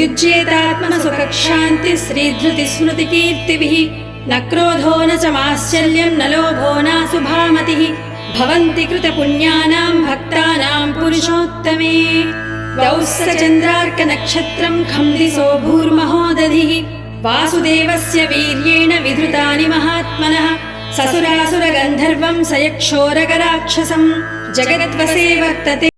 युज्येतात्मनसुखक्षान्ति श्रीधृतिस्मृतिकीर्तिभिः न क्रोधो न च माश्चर्यं न लोभो नाशुभामतिः भवन्ति कृतपुण्यानां भक्तानां पुरुषोत्तमे दौस्स चन्द्रार्कनक्षत्रं खं दिशो भूर्महोदधिः वासुदेवस्य वीर्येण विधृतानि महात्मनः ससुरासुरगन्धर्वं स यक्षोरगराक्षसं जगद्वसे वर्तते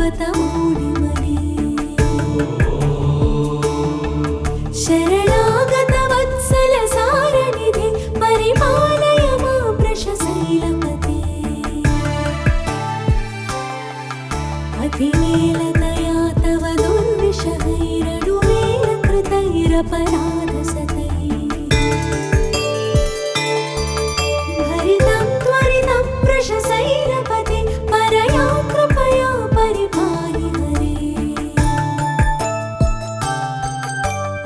पर्वतमूढिमने शरणागत वत्सल सारनिधे परिपालय मां वृषशैलपते अतिमेलतया तव दुर्विषहैरडुवेलकृतैरपराधसतैः भरितं त्वरितं वृषशैलपते परया कृपया परिपाहि हरे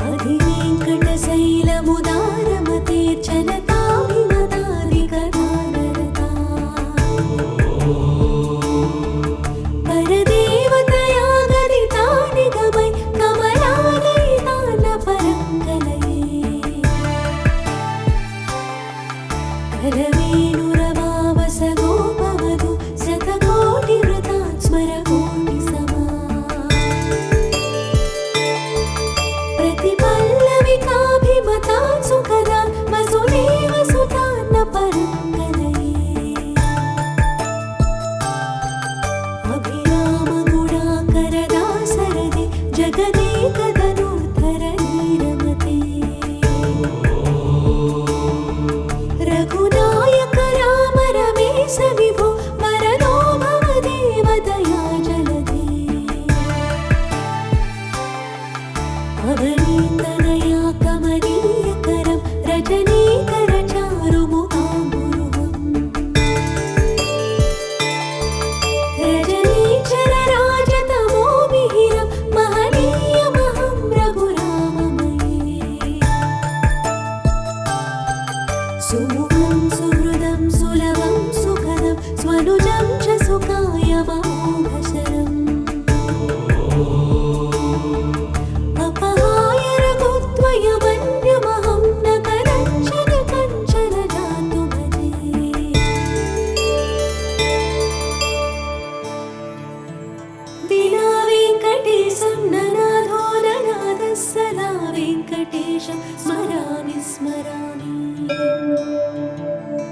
अधिवेङ्कटशैलमुदारमते जनताभिमतादिकदानरता परदेवतया गदिता निगमै कमलालयिता न परङ्गलये करवेणुरवावसगो भवतु शतकोटिवृतात् स्मरकोटिसमा प्रतिपल्लविकाभिमतात् सुखदा वसुदेव सुता न परङ्गलये अभिरामगुणाकरदासरदे जगदेकधनुर्धरनीरमते रघुनायक राम रमेश विभो वरदो भव देवदया जलधे अवनीतनया कमनीयकरं रजनीकरचारुमुखाम्बुरुहम् रजनीचरराजतमोमिहिरं महनीयमहं रघुराममये सुमुखं सुहृदं सुलभं सुखदं स्वनुजं च सुखायमोघशरम् अपहाय रघुत्वयमन्यमहं न कदञ्चन कञ्चन जातु भजे विना वेङ्कटेशं ननाथो ननाथः सदा वेङ्कटेशं स्मरामि स्मरामि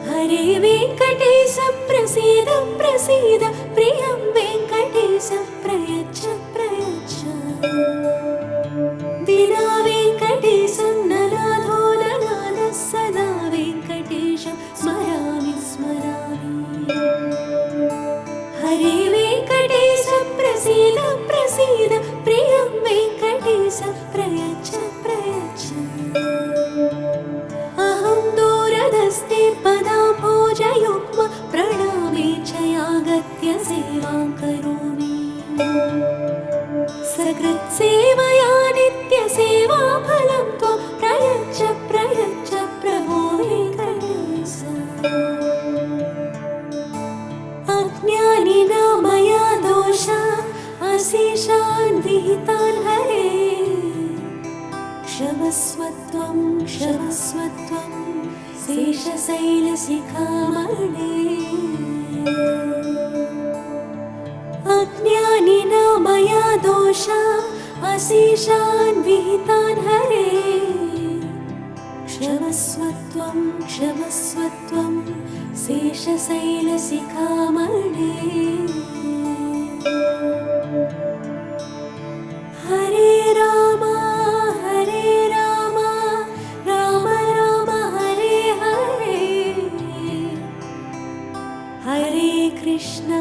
हरे वेङ्कटेश प्रसीद प्रसीद प्रियं वेङ्कटेश प्रयच्छ प्रयच्छ विना वेङ्कटेशं ननाथो ननाथः सदा वेङ्कटेशं स्मरामि स्मरामि हरे वेङ्कटेश प्रसीद प्रसीद प्रियं वेङ्कटेश प्रयच्छ प्रयच्छ अहं दूरदस्ते पदाम्भोजयुग्म प्रणामे च यागत्य सेवां करोमि सकृत्सेवया नित्यसेवाफलं त्वं प्रयच्छ प्रयच्छ प्रभो वेङ्कटेश अज्ञानिना मया दोषा अशेषान् विहितान् हरे क्षमस्वत्वं क्षमस्वत्वं शेषशैलशिखामणे अज्ञानिना मया दोषा अशेषान् विहितान् हरे क्षमस्वत्वं क्षमस्वत्वं शेषशैलशिखामणे हरे राम राम राम हरे हरे हरे कृष्ण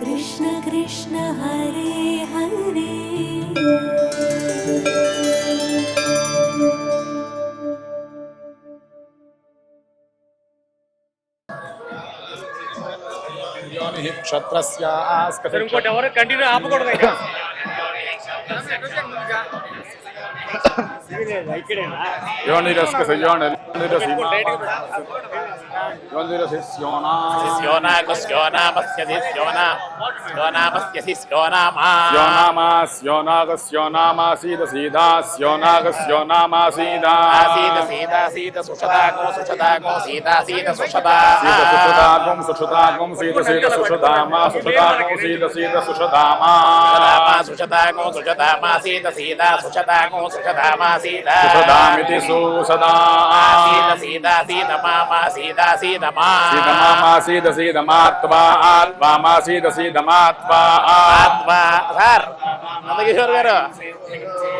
कृष्ण कृष्ण हरे हरे సరే, ఇంకోటి ఎవరు కంటిన్యూ ఆపకూడదు ఇంకా. సుషదామితి సుసదా సీత సీత సీత మామ సీత సీత సీదమా సీదమామా సీద సీదమాత్వా ఆత్వామా సీద సీదమాత్వా ఆత్మా. సార్ నందకిషోర్ గారు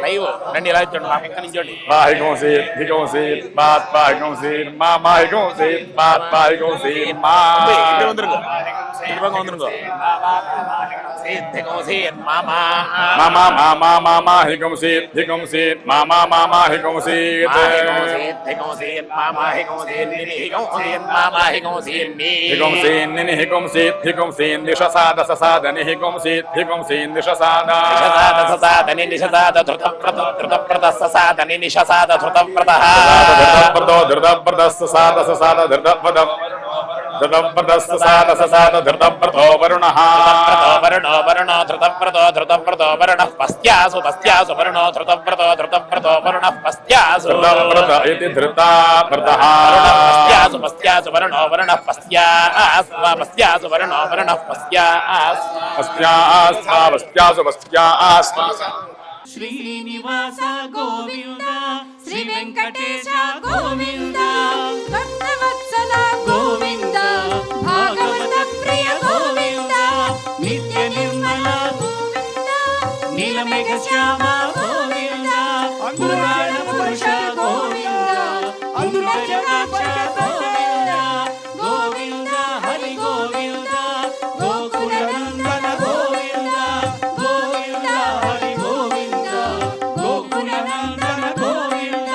లైవ్ రండి, ఇలా ఇచ్చండి మాకు ఇంకా నించోండి. పాహిగం సీద్ హిగం సీద్ పాత్ పాహిగం సీద్ మామా హిగం సీద్ పాత్ పాహిగం సీద్ మా வந்துருங்க మామా మామా మామా మామా హిగం సీద్ హిగం సీద్ మామా మామా హిగం సీద్ హిగం సీన్ నిని హిగం సీద్ హిగం సీన్ నిషసాద ససాద ని హిగం సీద్ హిగం సీన్ నిషసాద నిషసాదని నిషసాద ధృతప్రద ససాదని నిషసాద ధృతప్రద ధృతప్రదస్త సాద ససాద ధృతప్రదం ధృతప్రదస్త సాద ససాద ధృతప్రదో వరుణః వరుణో వరుణో ధృతప్రదో వరుణః పస్త్యాసు పస్త్యాసు వరుణో ధృతప్రదో వరుణః పస్త్యాసు ధృతప్రద ఇతి ధృతాప్రదః పస్త్యాసు పస్త్యాసు వరుణో వరుణః పస్త్యాసు వరుణో వరుణః పస్త్యాసు పస్త్యాసు శ్రీనివాస గోవింద శ్రీ వెంకటేశ గోవింద భక్తవత్సల గోవింద భాగవత ప్రియ గోవింద నిత్య నిర్మల గోవింద నీలమేఘ శ్యామ గోవింద పురాణ పురుష గోవింద అంబుజనాక్ష గోవింద గోవింద హరి గోవింద గోకుల నందన గోవింద గోవింద హరి గోవింద గోకుల నందన గోవింద.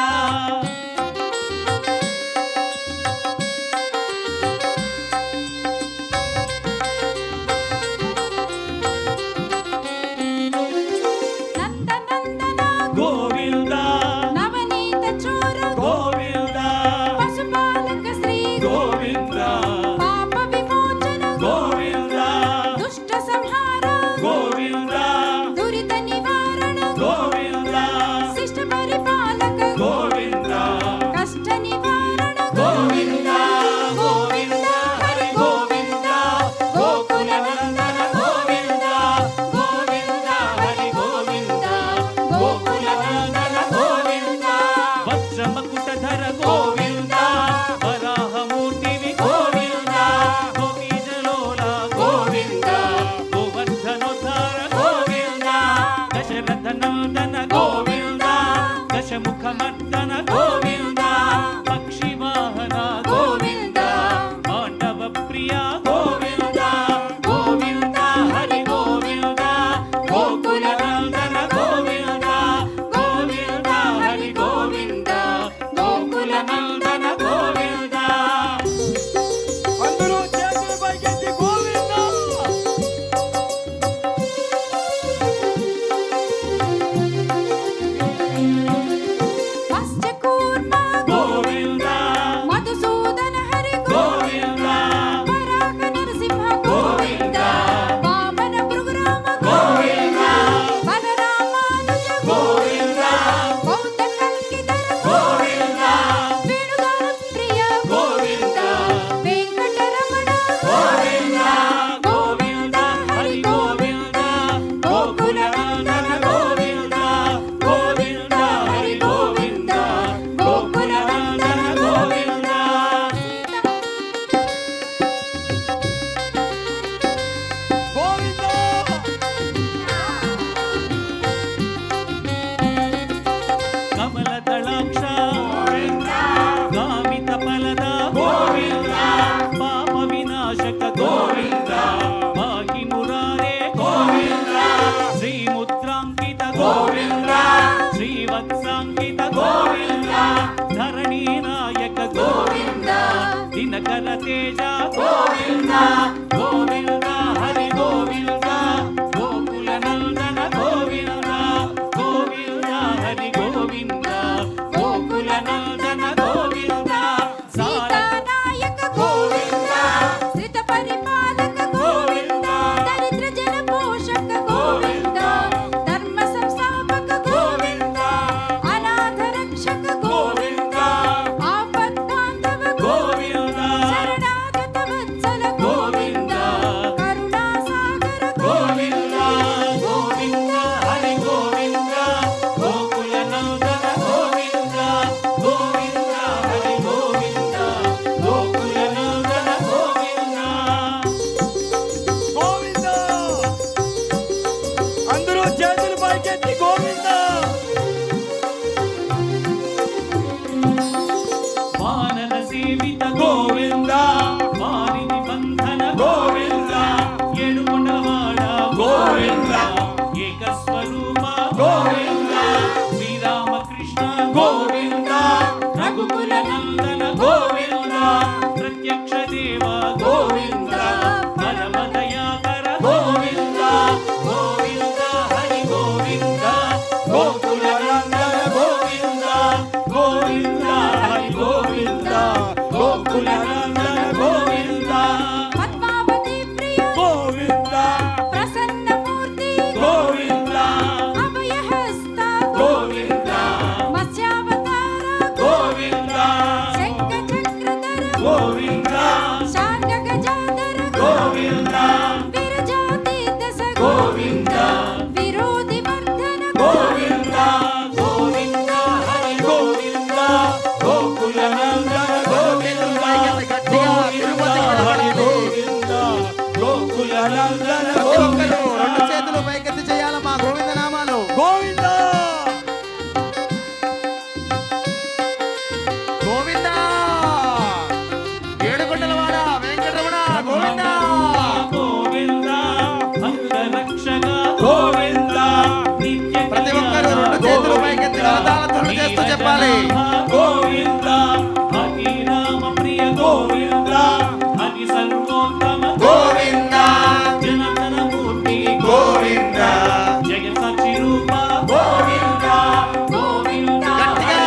నందనందన గోవింద నవనీత చోర గోవింద పశుపాలక శ్రీ గోవింద పాప విమోచన గోవింద దుష్ట సంహార గోవింద దురిత నివారణ గోవింద శిష్ట పరిపాలక గోవింద కష్ట నివారణ గోవింద గోవింద హరి గోవింద గోకుల నందన గోవింద గోవింద హరి గోవింద గోకుల నందన గోవింద వజ్రమకుటధర గోవింద వరాహమూర్తివి గోవింద గోపీజలోల గోవింద గోవర్ధనోద్ధార గోవింద దశరథ నందన గోవింద దశముఖమర్దన గోవింద పక్షివాహన గోవింద పాండవ ప్రియ గోవింద గోవింద హరి గోవింద గోకుల నందన గోవింద గోవింద హరి గోవింద గోకుల నందన గోవింద. అందరూ చేతులు పైకెత్తి గోవింద పశ్చకూర్మ గోవింద మధుసూదన హరి గోవింద వరాహ నరసింహ గోవింద వామన భృగురామ గోవింద బలరామానుజ గోవింద బౌద్ధ కల్కిధర గోవింద వేణుగాన ప్రియ గోవింద వెంకటరమణ గోవింద గోవింద హరి గోవింద గోకుల నందన గోవింద గోవింద హరి గోవింద గోకుల నందన గోవింద. కమలదళాక్ష గామిత ఫలద గోవింద పాప వినాశక గోవింద పాహి మురారే గోవింద శ్రీముద్రాంకిత గోవింద శ్రీవత్సాంకిత గోవింద ధరణీ నాయక గోవింద దినకర తేజ గోవింద గోవింద హరి గోవింద గోకుల నందన గోవింద గోవింద హరి గోవింద గోకుల నందన గోవింద. సీతానాయక గోవింద శ్రిత పరిపాలక గోవింద దరిద్ర జన పోషక గోవింద ధర్మ సంస్థాపక గోవింద అనాథ రక్షక గోవింద ఆపద్బాంధవ గోవింద శరణాగత వత్సల గోవింద గోవింద గోవింద అంగరక్షక గోవింద నిత్య ప్రతి ఒక్కరు రెండు చేతులు పైకెత్తి కరతాళధ్వనులు చేస్తూ చెప్పాలి. గోవింద హరి రామ ప్రియ గోవింద హరి సర్వోత్తమ గోవింద జనార్దన మూర్తి గోవింద జగత్ సాక్షి రూప గోవింద గోవింద గట్టిగా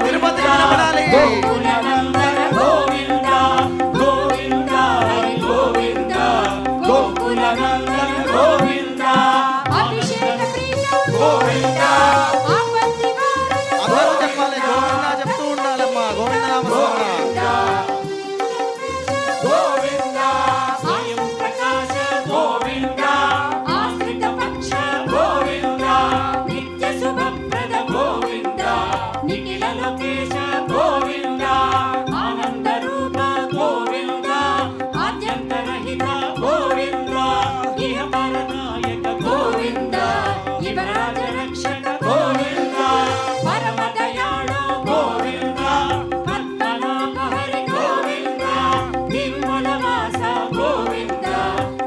తిరుపతి వినపడాలి. గోకులనందన గోవింద గోవింద హరి గోవింద గోకులనందన గోవింద అభిషేక ప్రియ గోవింద ఆపత్తి అందరూ చెప్పాలి. గోవింద చెప్తూ ఉండాలమ్మా. గోవింద నామస్మరణ. గోవింద స్వయం ప్రకాశ గోవింద ఆశ్రిత పక్ష గోవింద నిత్య శుభప్రద గోవింద నిఖిల లోకేశ గోవింద ఆనంద రూప గోవింద ఆద్యంతరహిత గోవింద ఇహ పరనాయక గోవింద యువరాజ రక్షక గోవింద పరమ దయాళు గోవింద పద్మనాభ హరి గోవింద నిర్మల వాస గోవింద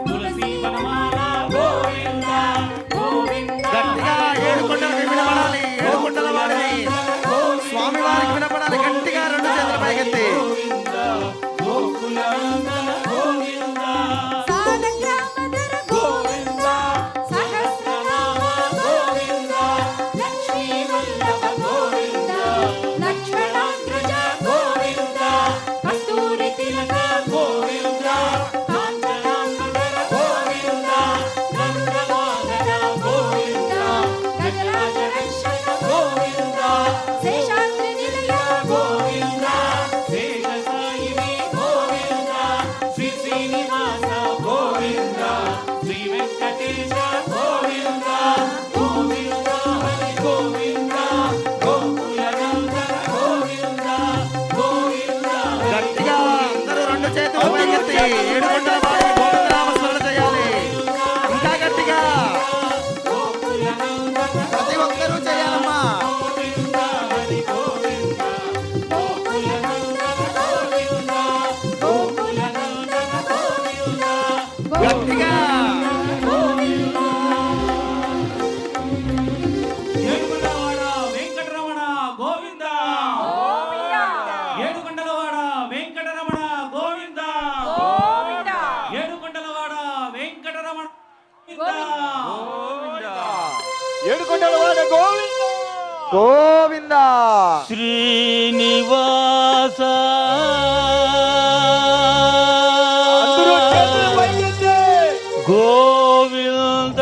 తులసి వనమాల గోవింద గోవింద గట్టిగా ఏడు కొండలకి వినపడాలి. ఏడు కొండల వాడిని స్వామి వారికి వినపడాలి. గట్టిగా రెండు చేతులు పైకెత్తి గోకులందన గోవింద సాలగ్రామధర గోవింద సహస్రనామ గోవింద లక్ష్మీ వల్లభ గోవింద లక్ష్మణాగ్రజ గోవింద కస్తూరి తిలక గోవింద కాంచనాంబర గోవింద గంగవాహన గోవింద గజరాజ రక్షక గోవింద శేషాద్రి నిలయ గోవింద శేషసాయిని గోవింద శ్రీ శ్రీనివాస గోవింద శ్రీ వెంకటేశ గోవింద గోవింద హరి గోవింద గోకులనందన గోవింద గోవింద గట్టిగా అందరూ రెండు చేతులు పైకెత్తి ఏడు కొండల వాడిని గోవింద నామస్మరణ చేయాలి. ఇంకా గట్టిగా గోకులనందన ప్రతి ఒక్కరూ చేయాలమ్మా. గోవింద హరి గోవింద గోకులనందన గోవింద గోకులనందన గోవింద గట్టిగా ఏడుకొండలవాడ వెంకటరమణ గోవింద ఏడుకొండలవాడ వెంకటరమణ గోవింద ఏడుకొండలవాడ వెంకటరమణ గోవింద ఏడుకొండలవాడ గోవింద గోవింద శ్రీనివాస అందరూ చేతులు పైకెత్తి. గోవింద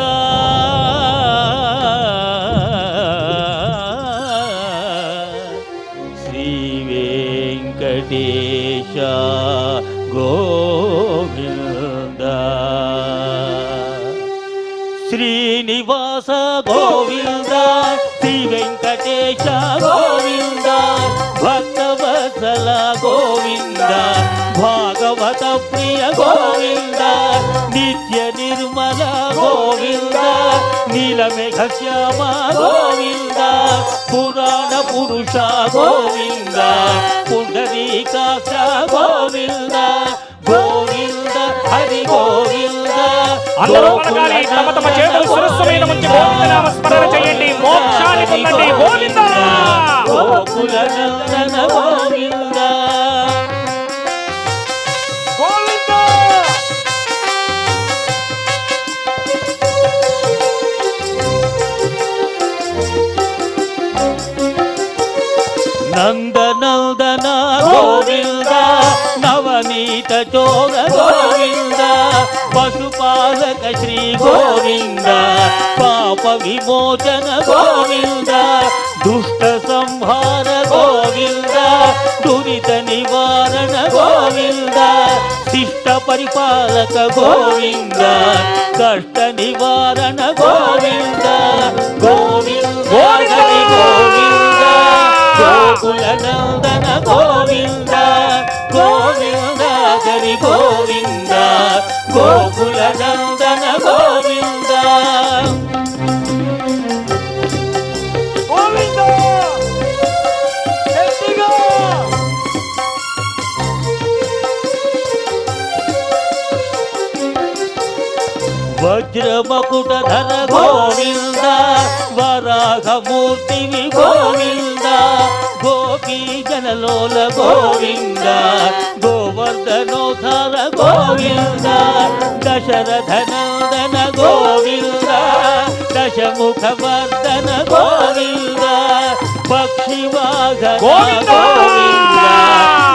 శ్రీ వెంకటేశ గోవింద శ్రీనివాస గోవింద శ్రీ వెంకటేశ గోవింద భక్తవత్సల గోవింద భాగవత ప్రియ గోవింద నిత్య నిర్మల గోవింద నీలమేఘ శ్యామ గోవింద పురాణ పురుష గోవింద పుండరీకాక్ష గోవింద గోవింద హరి గోవింద అందరూ పలకాలి. తమ తమ చేతులు శిరస్సు మీద ఉంచి గోవింద నామ స్మరణ చేయండి. మోక్షాన్ని పొందండి. గోవింద గోకులనందన గోవింద గోవింద నందనందన గోవింద నవనీత చోర గోవింద పశుపాలక శ్రీ గోవింద పాప విమోచన గోవింద దుష్ట సంహార గోవింద దురిత నివారణ గోవింద శిష్ట పరిపాలక గోవింద కష్ట నివారణ గోవింద గోవింద హరి గోవింద గోకులనందన గోవింద గోవింద హరి గోవింద గోకులనందన గోవింద గోవింద గట్టిగా. వజ్రమకుటధర గోవింద వరాహమూర్తివి గోవింద గోపీ జనలోల గోవింద గోవర్ధనోధర గోవింద దశరథనందన గోవింద దశముఖవర్ధన గోవింద పక్షివాహన గోవింద! గోవింద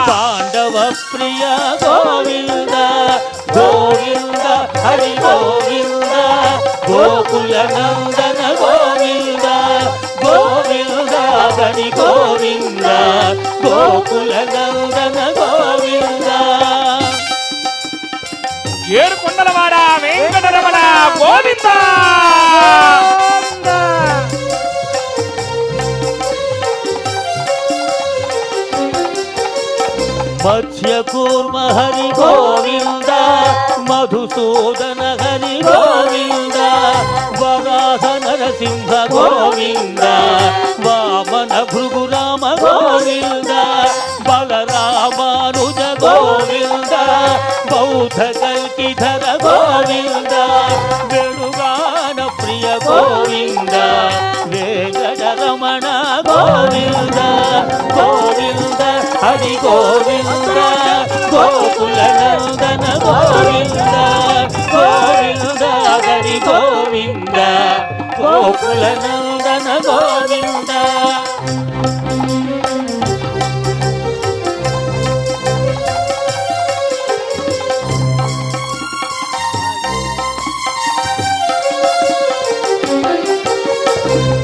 పాండవ ప్రియ గోవింద గోవింద హరి గోవింద గోకుల నందన గోవింద గోవింద హరి గోవింద గోకుల నందన గోవింద ఏడు కొండలవాడ వెంకటరమణ గోవింద మత్స్యకూర్మ హరి గోవింద మధుసూదన హరి గోవింద వరాహ నరసింహ గోవింద వామన భృగురామ గోవింద బలరామానుజ గోవింద బౌద్ధ కల్కిధర గోవింద వేణుగాన ప్రియ గోవింద వెంకటరమణ గోవింద గోవింద హరి గోవింద గోకుల నందన గోవింద గోవింద హరి గోవింద గోకుల నందన గోవింద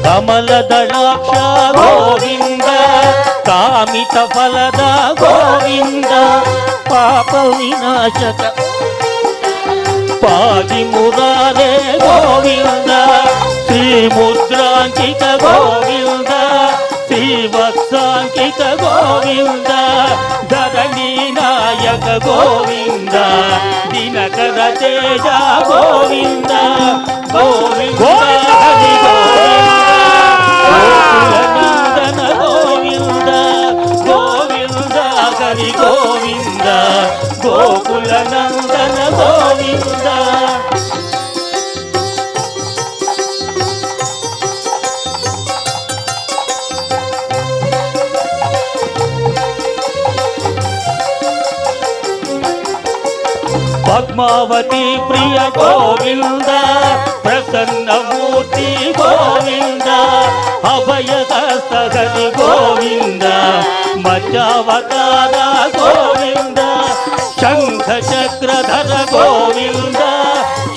కమలదళాక్ష గోవింద కామిత ఫలద గోవింద పాప వినాశక పాది మురారే గోవింద శ్రీముద్రాంకిత గోవింద శ్రీవత్సాంకిత గోవింద ధరణీ నాయక గోవింద దినకర తేజ గోవింద గోవింద హరి గోవింద గోకుల నందన గోవింద గోవింద హరి గోవింద గోకుల నందన గోవింద పద్మావతి ప్రియ గోవింద ప్రసన్నమూర్తి గోవింద అభయహస్త హరి గోవింద మధ్యావతార గోవింద శంఖ చక్రధర గోవింద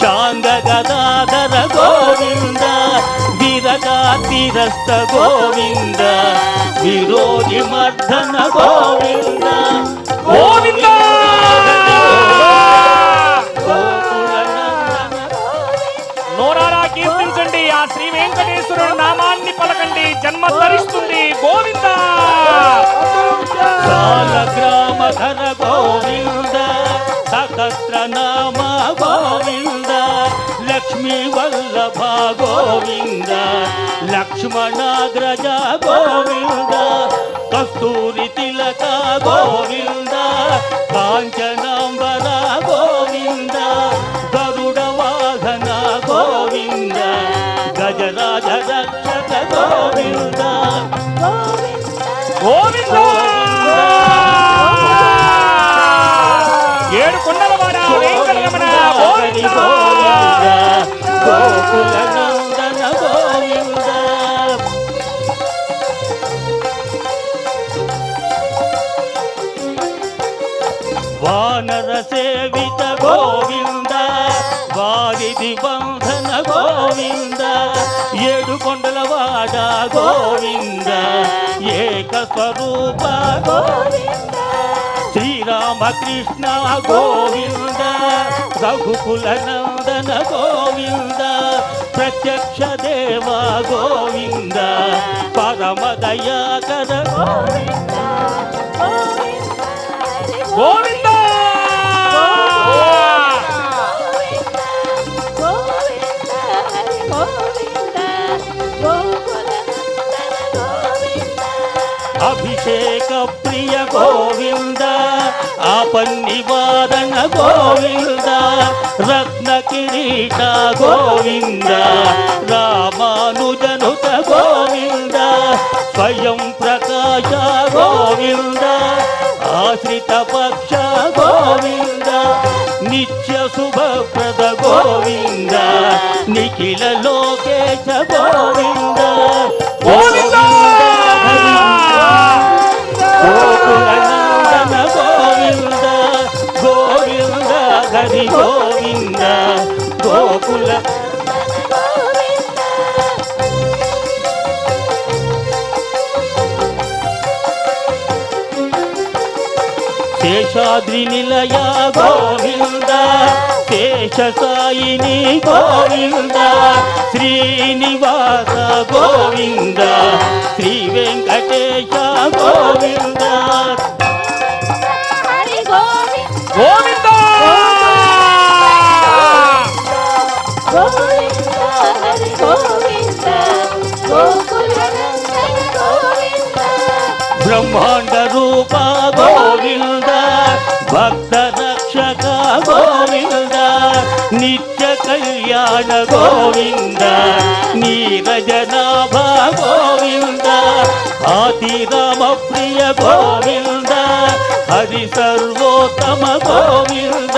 చాంగ గదాధర గోవింద విరగాతిరస్త గోవింద విరోధి మర్దన గోవింద గోవింద నోరారా కీర్తించండి ఆ శ్రీ వెంకటేశ్వరుడు నామాన్ని పలకండి జన్మ ధరిస్తుంది గోవింద గ్రామధర గోవింద సహస్ర నామ గోవింద లక్ష్మీ వల్లభ గోవింద లక్ష్మణాగ్రజ గోవింద కస్తూరి తిలక గోవింద కాంచనాంబర గోవింద గరుడ వాహన గోవింద గజరాజ రక్షక గోవింద గోవింద ఏడు కొండలవాడ వెంకటరమణ గోవింద గోకుల నందన గోవింద వానర సేవిత గోవింద వారిది బంధన గోవింద ఏడు కొండలవాడ గోవింద ఏక స్వరూప గోవింద శ్రీరామకృష్ణ గోవింద రఘుకుల నందన గోవింద ప్రత్యక్ష దేవ గోవింద పరమ దయాకర గోవింద గోవింద అభిషేక ప్రియ గోవింద ఆపన్నివారణ గోవింద ರತ್ನ ಕಿರೀಟ ಗೋವಿಂದ ರಾಮಾನುಜನುತ ಗೋವಿಂದ ಸ್ವಯಂ ಪ್ರಕಾಶ ಗೋವಿಂದ ಆಶ್ರಿತ ಪಕ್ಷ ಗೋವಿಂದ ನಿತ್ಯ ಶುಭಪ್ರದ ಗೋವಿಂದ ನಿಖಿಲ ಲೋಕೇಶ ಗೋವಿಂದ ಗೋವಿಂದ ಗೋಕುಲನಂದನ ಗೋವಿಂದ ಗೋವಿಂದ ಹರಿ ಗೋವಿಂದ ಗೋಕುಲ ಶೇಷಾದ್ರಿ ನಿಲಯ ಗೋವಿಂದ ಶೇಷ ಸಾಯಿನಿ ಗೋವಿಂದ ಶ್ರೀನಿವಾಸ ಗೋವಿಂದ ಶ್ರೀ ವೆಂಕಟೇಶ ಗೋವಿಂದ ಹರಿ ಗೋವಿಂದ ಗೋವಿಂದ ಗೋವಿಂದ ಹರಿ ಗೋವಿಂದ ಗೋಕುಲನಂದನ ಗೋವಿಂದ ಬ್ರಹ್ಮಾಂಡ ರೂಪ ಗೋವಿಂದ ಭಕ್ತ ರಕ್ಷಕ ಗೋವಿಂದ ನಿತ್ಯ ಕಲ್ಯಾಣ ಗೋವಿಂದ ನೀರಜನಾಭ ಗೋವಿಂದ ಆತಿರಾಮ ಪ್ರಿಯ ಗೋವಿಂದ ಹರಿ ಸರ್ವೋತ್ತಮ ಗೋವಿಂದ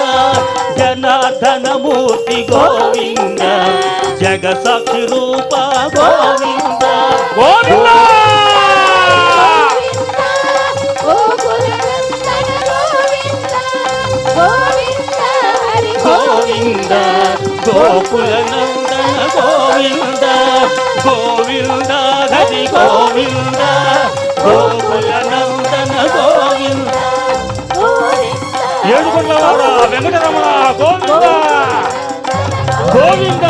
ಜನಾರ್ದನ ಮೂರ್ತಿ ಗೋವಿಂದ ಜಗಸಾಕ್ಷಿ ರೂಪ ಗೋವಿಂದ ಗೋವಿಂದ ಗೋಕುಲನಂದನ ಗೋವಿಂದ ಗೋವಿಂದ ಹರಿ ಗೋವಿಂದ ಗೋಕುಲನಂದನ ಗೋವಿಂದ ಗೋವಿಂದ ಹರಿ ಗೋವಿಂದ ಗೋಕುಲನಂದನ ಗೋವಿಂದ ಗೋವಿಂದ ಏಳುಕೊಂಡವರ ವೆಂಕಟರಮಣ ಗೋವಿಂದ ಗೋವಿಂದ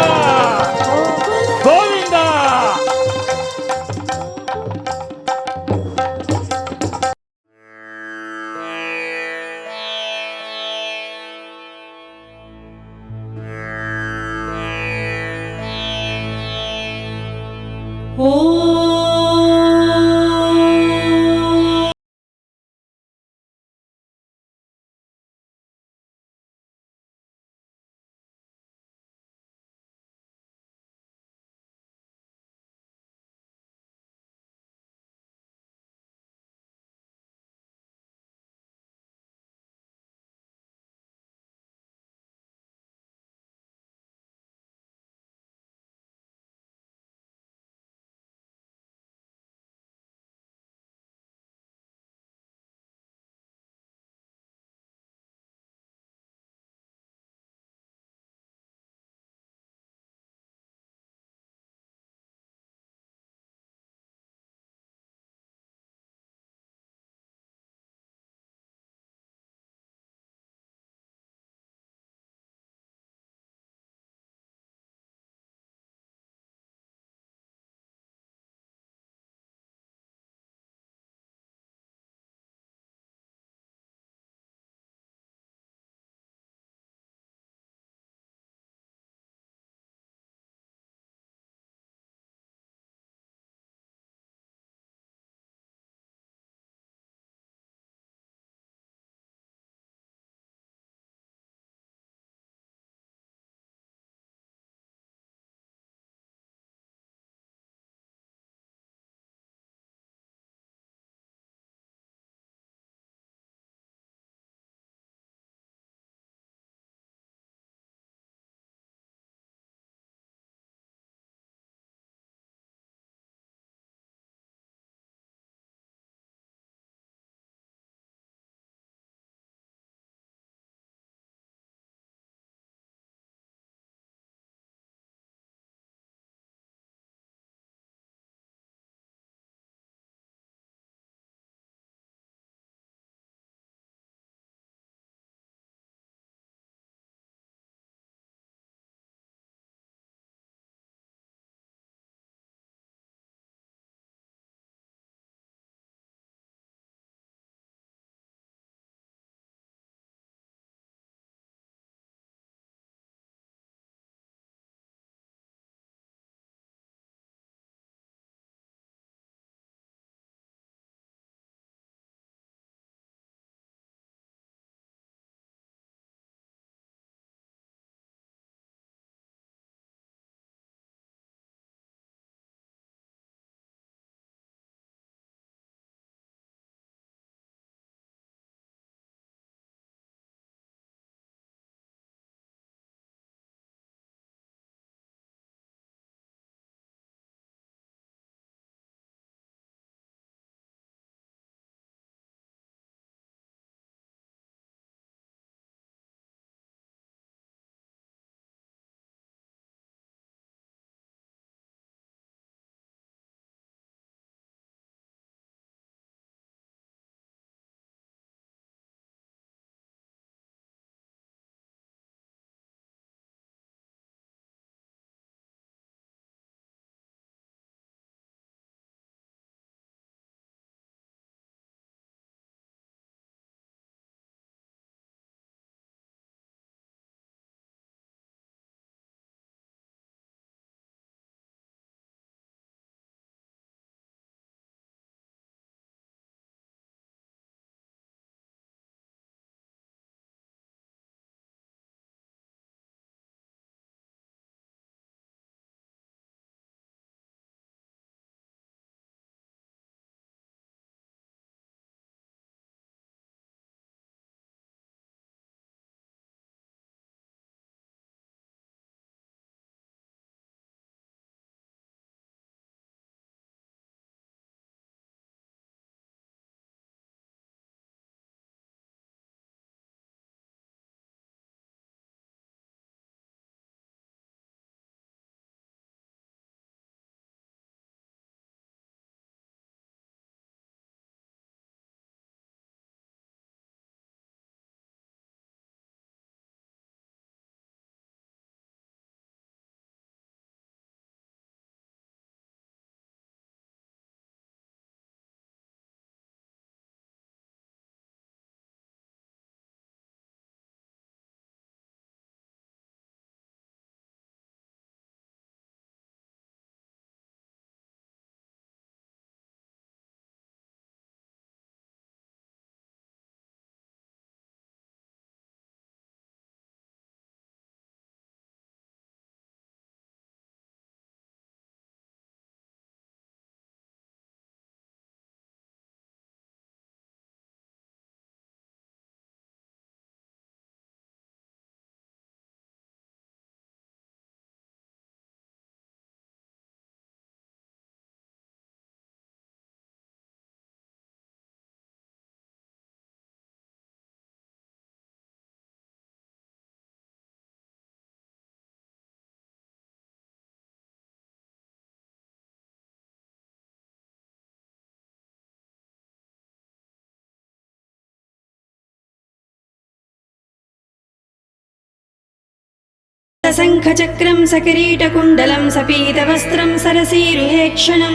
शङ्खचक्रं सकिरीटकुण्डलं सपीतवस्त्रं सरसीरुहेक्षणं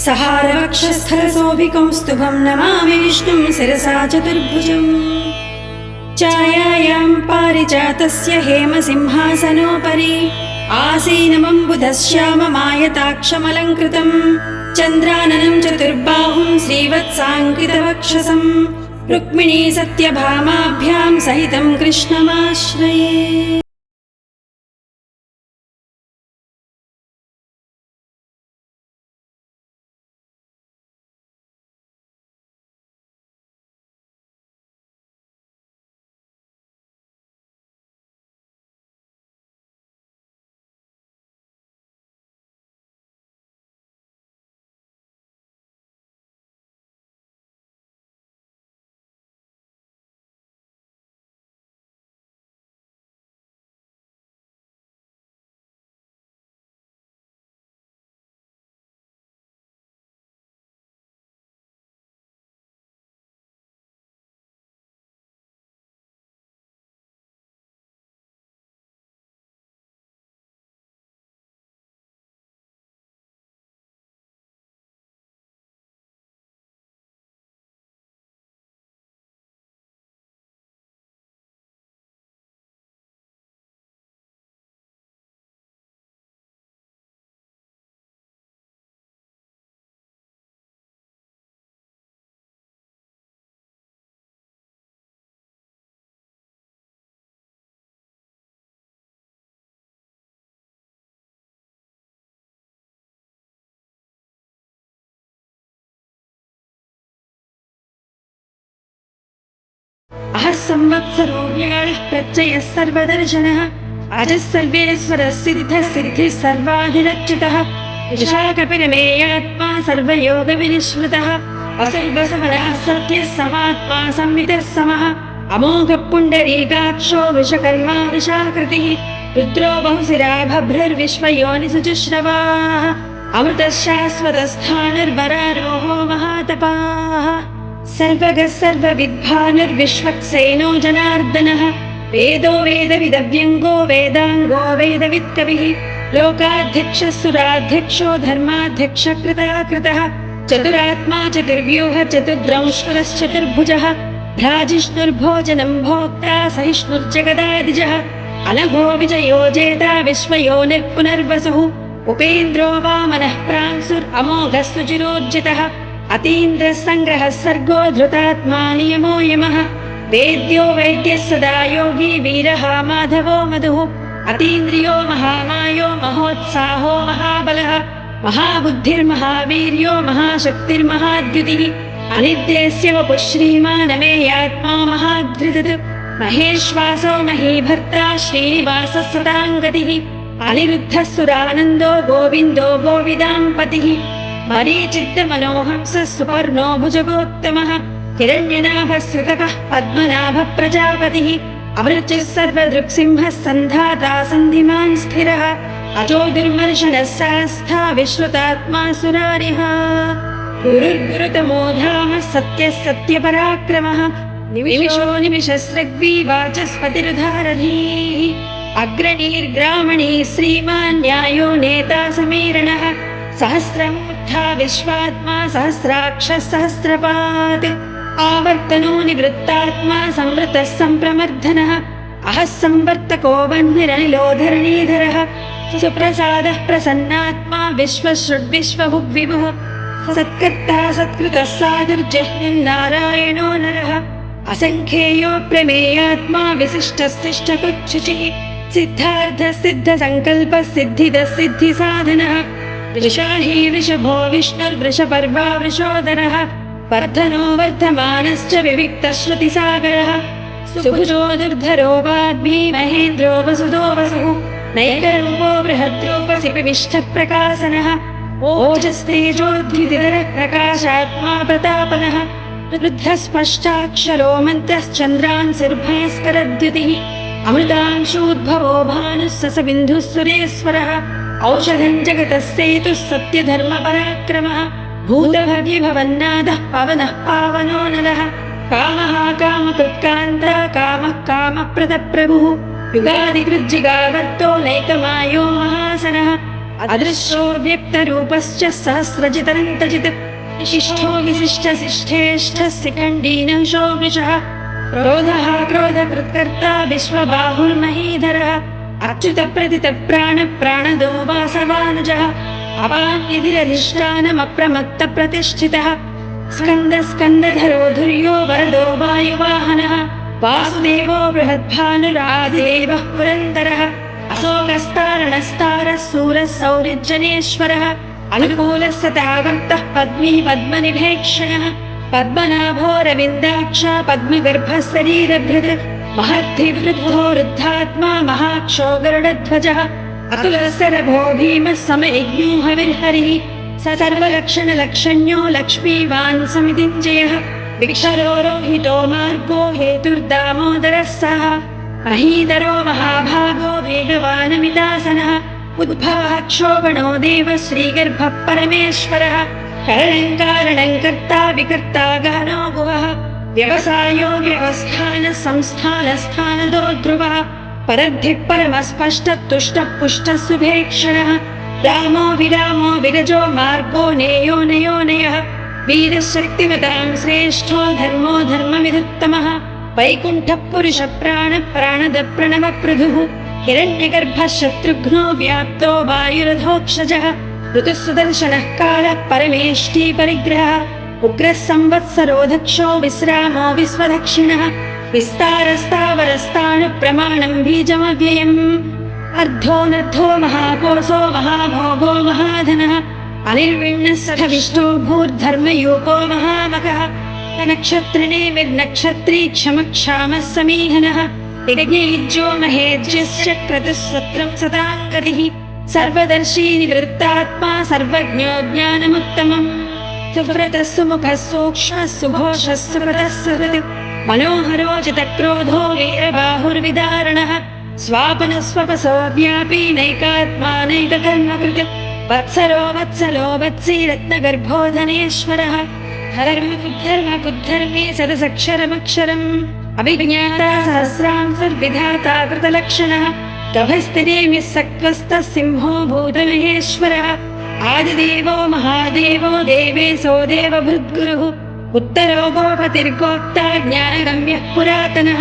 सहारवक्षस्थलशोभिकौस्तुभं नमामि विष्णुं शिरसा चतुर्भुजम् छायायां पारिजातस्य हेमसिंहासनोपरि आसीनमम्बुधश्याममायताक्षमलङ्कृतं चन्द्राननं चतुर्बाहुं श्रीवत्साङ्कितवक्षसं रुक्मिणी सत्यभामाभ्यां सहितं कृष्णमाश्रये। अहः संवत्सरो व्याळः प्रत्ययः सर्वदर्शनः अजः सर्वेश्वरः सिद्धः सिद्धिः सर्वाधिरच्युतः विशाखपिरमेयात्मा सर्वयोगविनिश्रुतः असर्वसमरः सत्यः समात्मा संवितः समः अमोघः पुण्डरीकाक्षो विश्वकर्मा विशाकृतिः रुद्रो बहुशिरा भभ्रर्विश्वयोनिसुजुश्रवाः अमृतः शाश्वतस्थाणुर्वरारोहो महातपाः सर्वगः सर्वविद्भानुर्विश्वक्सेनो जनार्दनः वेदो वेदविदव्यङ्गो वेदाङ्गो वेदवित्कविः लोकाध्यक्षः सुराध्यक्षो धर्माध्यक्षकृताकृतः चतुरात्मा चतुर्व्यूह चतुर्द्रंष्टुरश्चतुर्भुजः भ्राजिष्णुर्भोजनं भोक्ता सहिष्णुर्जगदादिजः अनघो विजयो जेता विश्वयोनिर्पुनर्वसुः उपेन्द्रो वामनः प्रांसुरमोघः सुचिरोज्जितः अतीन्द्रः सङ्ग्रहः सर्गो धृतात्मा नियमो यमः वेद्यो वैद्यः सदा योगी वीरः माधवो मधुः अतीन्द्रियो महामायो महोत्साहो महाबलः महाबुद्धिर्महावीर्यो महाशक्तिर्महाद्युतिः अनिद्यस्य वपुः श्रीमानमेयात्मा महाधृतः महेश्वासो महीभर्ता श्रीनिवासः सदाङ्गतिः अनिरुद्धः सुरानन्दो गोविन्दो गोविदाम्पतिः मरीचित्तमनोहंसः सुपर्णो भुजगोत्तमः हिरण्यनाभः श्रुतकः पद्मनाभः प्रजापतिः अमृतः सर्वदृक्सिंहः सन्धाता सन्धिमान् स्थिरः अजो दुर्मर्शनः शास्ता विश्रुतात्मा सुरारिः गुरुर्गुरुतमो धामः सत्यः सत्यपराक्रमः निमिषो निमिषस्रग्वी वाचस्पतिरुधारधीः अग्रणीर्ग्रामणी श्रीमान् न्यायो नेता समीरणः सहस्रमूर्धा विश्वात्मा सहस्राक्षः सहस्रपात् आवर्तनो निवृत्तात्मा संवृतः सम्प्रमर्दनः अहः संवर्तको वह्निरनिलो धरणीधरः सुप्रसादः प्रसन्नात्मा विश्वश्रुड्विश्वभुग्विभुः सत्कर्ता सत्कृतः साधुर्जह्निं नारायणो नरः असङ्ख्येयो प्रमेयात्मा विशिष्टस्तिष्ठकुच्छुचिः सिद्धार्थः सिद्धसङ्कल्पः सिद्धिदः सिद्धिसाधनः वृषाही वृषभो विष्णुर्वृषपर्वा वृषोदरः वर्धनो वर्धमानश्च विविक्तश्रुतिसागरः सुभुजो दुर्धरो वाग्मी महेन्द्रो वसुदो वसुः नयनरूपो बृहद्रूपसिपिविष्टप्रकाशनः ओजस्तेजोद्भिदिधरः प्रकाशात्मा प्रतापनः रुद्धस्पष्टाक्षरो मन्त्रश्चन्द्रांसिर्भयस्करद्युतिः अमृतांशूद्भवो भानुः ससबिन्धुः सुरेश्वरः औषधं जगतः सेतुः सत्यधर्मपराक्रमः भूतभव्यभवन्नादः पवनः पावनो नरः कामः कामकृत्कान्ता कामः कामप्रदप्रभुः युगादिकृज्जिगावर्तो नैकमायो महासनः अदृश्यो व्यक्तरूपश्च सहस्रजितरन्तजित् शिष्ठो विशिष्टशिष्ठेष्ठस्य खण्डीनशो वृषः क्रोधः क्रोधकृत्कर्ता विश्वबाहुर्महीधरः अच्युतप्रतितप्राणप्राणदो वासवानुजः अपान्यधिरधिष्ठानमप्रमत्तप्रतिष्ठितः स्कन्दधरो धुर्यो वरदो वायुवाहनः वासुदेवो बृहद्भानुरादिदेवः पुरन्दरः अशोकस्तारणस्तारः सूरः सौरिज्जनेश्वरः अनुकूलः सतावर्तः पद्मी पद्मनिभेक्षणः पद्मनाभोरविन्दाक्ष पद्मगर्भः शरीरभृत् महद्धिवृद्धो वृद्धात्मा महाक्षो गरुडध्वजः अतुलसरभो भीमः समयज्ञो हविर्हरिः स सर्वलक्षणलक्षण्यो लक्ष्मीवान् समितिञ्जयः विक्षरो रोहितो मार्गो हेतुर्दामोदरः सः महीधरो महाभागो वेगवानमितासनः उद्भवः क्षोभणो देव श्रीगर्भः परमेश्वरः करणं कारणं कर्ता विकर्ता गहनो भुवः व्यवसायो व्यवस्थानः संस्थानस्थानदो ध्रुवः परद्धिः परमस्पष्टः तुष्टः पुष्टः सुभेक्षणः रामो विरामो विरजो मार्गो नेयो नयोनयः वीरः शक्तिमतां श्रेष्ठो धर्मो धर्मविदुत्तमः वैकुण्ठः पुरुषः प्राणः प्राणद प्रणवप्रभुः हिरण्यगर्भः शत्रुघ्नो व्याप्तो वायुरधोक्षजः ऋतुः सुदर्शनः कालः परमेष्टि परिग्रहः उग्रः संवत्सरो दक्षो विश्रामो विश्वदक्षिणः विस्तारस्तावरस्ताणुः प्रमाणं बीजमव्ययम् अर्धोनर्धो महाकोशो महाभोगो महाधनः अनिर्विण्णः सठ विष्णो भूर्धर्मयूपो महामकः नक्षत्रिणे विर्नक्षत्री क्षमक्षामः समीहनः यज्ञयुज्यो महेज्यश्च क्रतुस्वत्रं सदाङ्गतिः सर्वदर्शी निवृत्तात्मा सर्वज्ञो ज्ञानमुत्तमम् सुव्रतः सुमुखः सूक्ष्मः सुघोषः सुव्रतः सुहृत् मनोहरो जितक्रोधो वीरबाहुर्विदारणः स्वापनस्वपसो व्यापी नैकात्मा नैककर्मकृत् वत्सरो वत्सलो वत्सी रत्नगर्भो धनेश्वरः धर्मकुद्धर्मी सदसक्षरमक्षरम् अभिज्ञाता सहस्रांशर्विधाता कृतलक्षणः गभस्तिनेमिः सक्त्वस्तः सिंहो भूतमहेश्वरः आदिदेवो महादेवो देवेशो देवभृद्गुरुः उत्तरो गोपतिर्गोक्ता ज्ञानगम्यः पुरातनः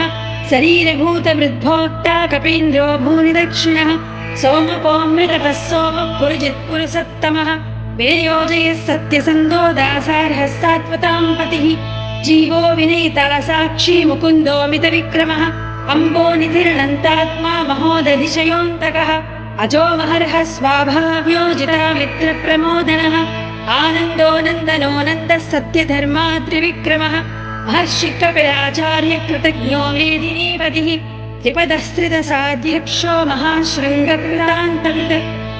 शरीरभूतवृद्भोक्ता कपीन्द्रो भूरिदक्षिणः सोमपोऽमृतपः सोमः पुरुजित्पुरुषत्तमः वेयोजयः सत्यसन्धो दासार्हः सात्वतां पतिः जीवो विनीता साक्षी मुकुन्दो मितविक्रमः अम्बो निधिरनन्तात्मा महोदधिशयोऽन्तकः अजो महर्हः स्वाभाव्योजिता मित्रप्रमोदनः आनन्दो नन्दनो नन्दः सत्यधर्माद्रिविक्रमः महर्षिकपिलाचार्य कृतज्ञो मेदिनीपतिः त्रिपदस्त्रिदशाध्यक्षो महाशृङ्गकृतान्तकृत्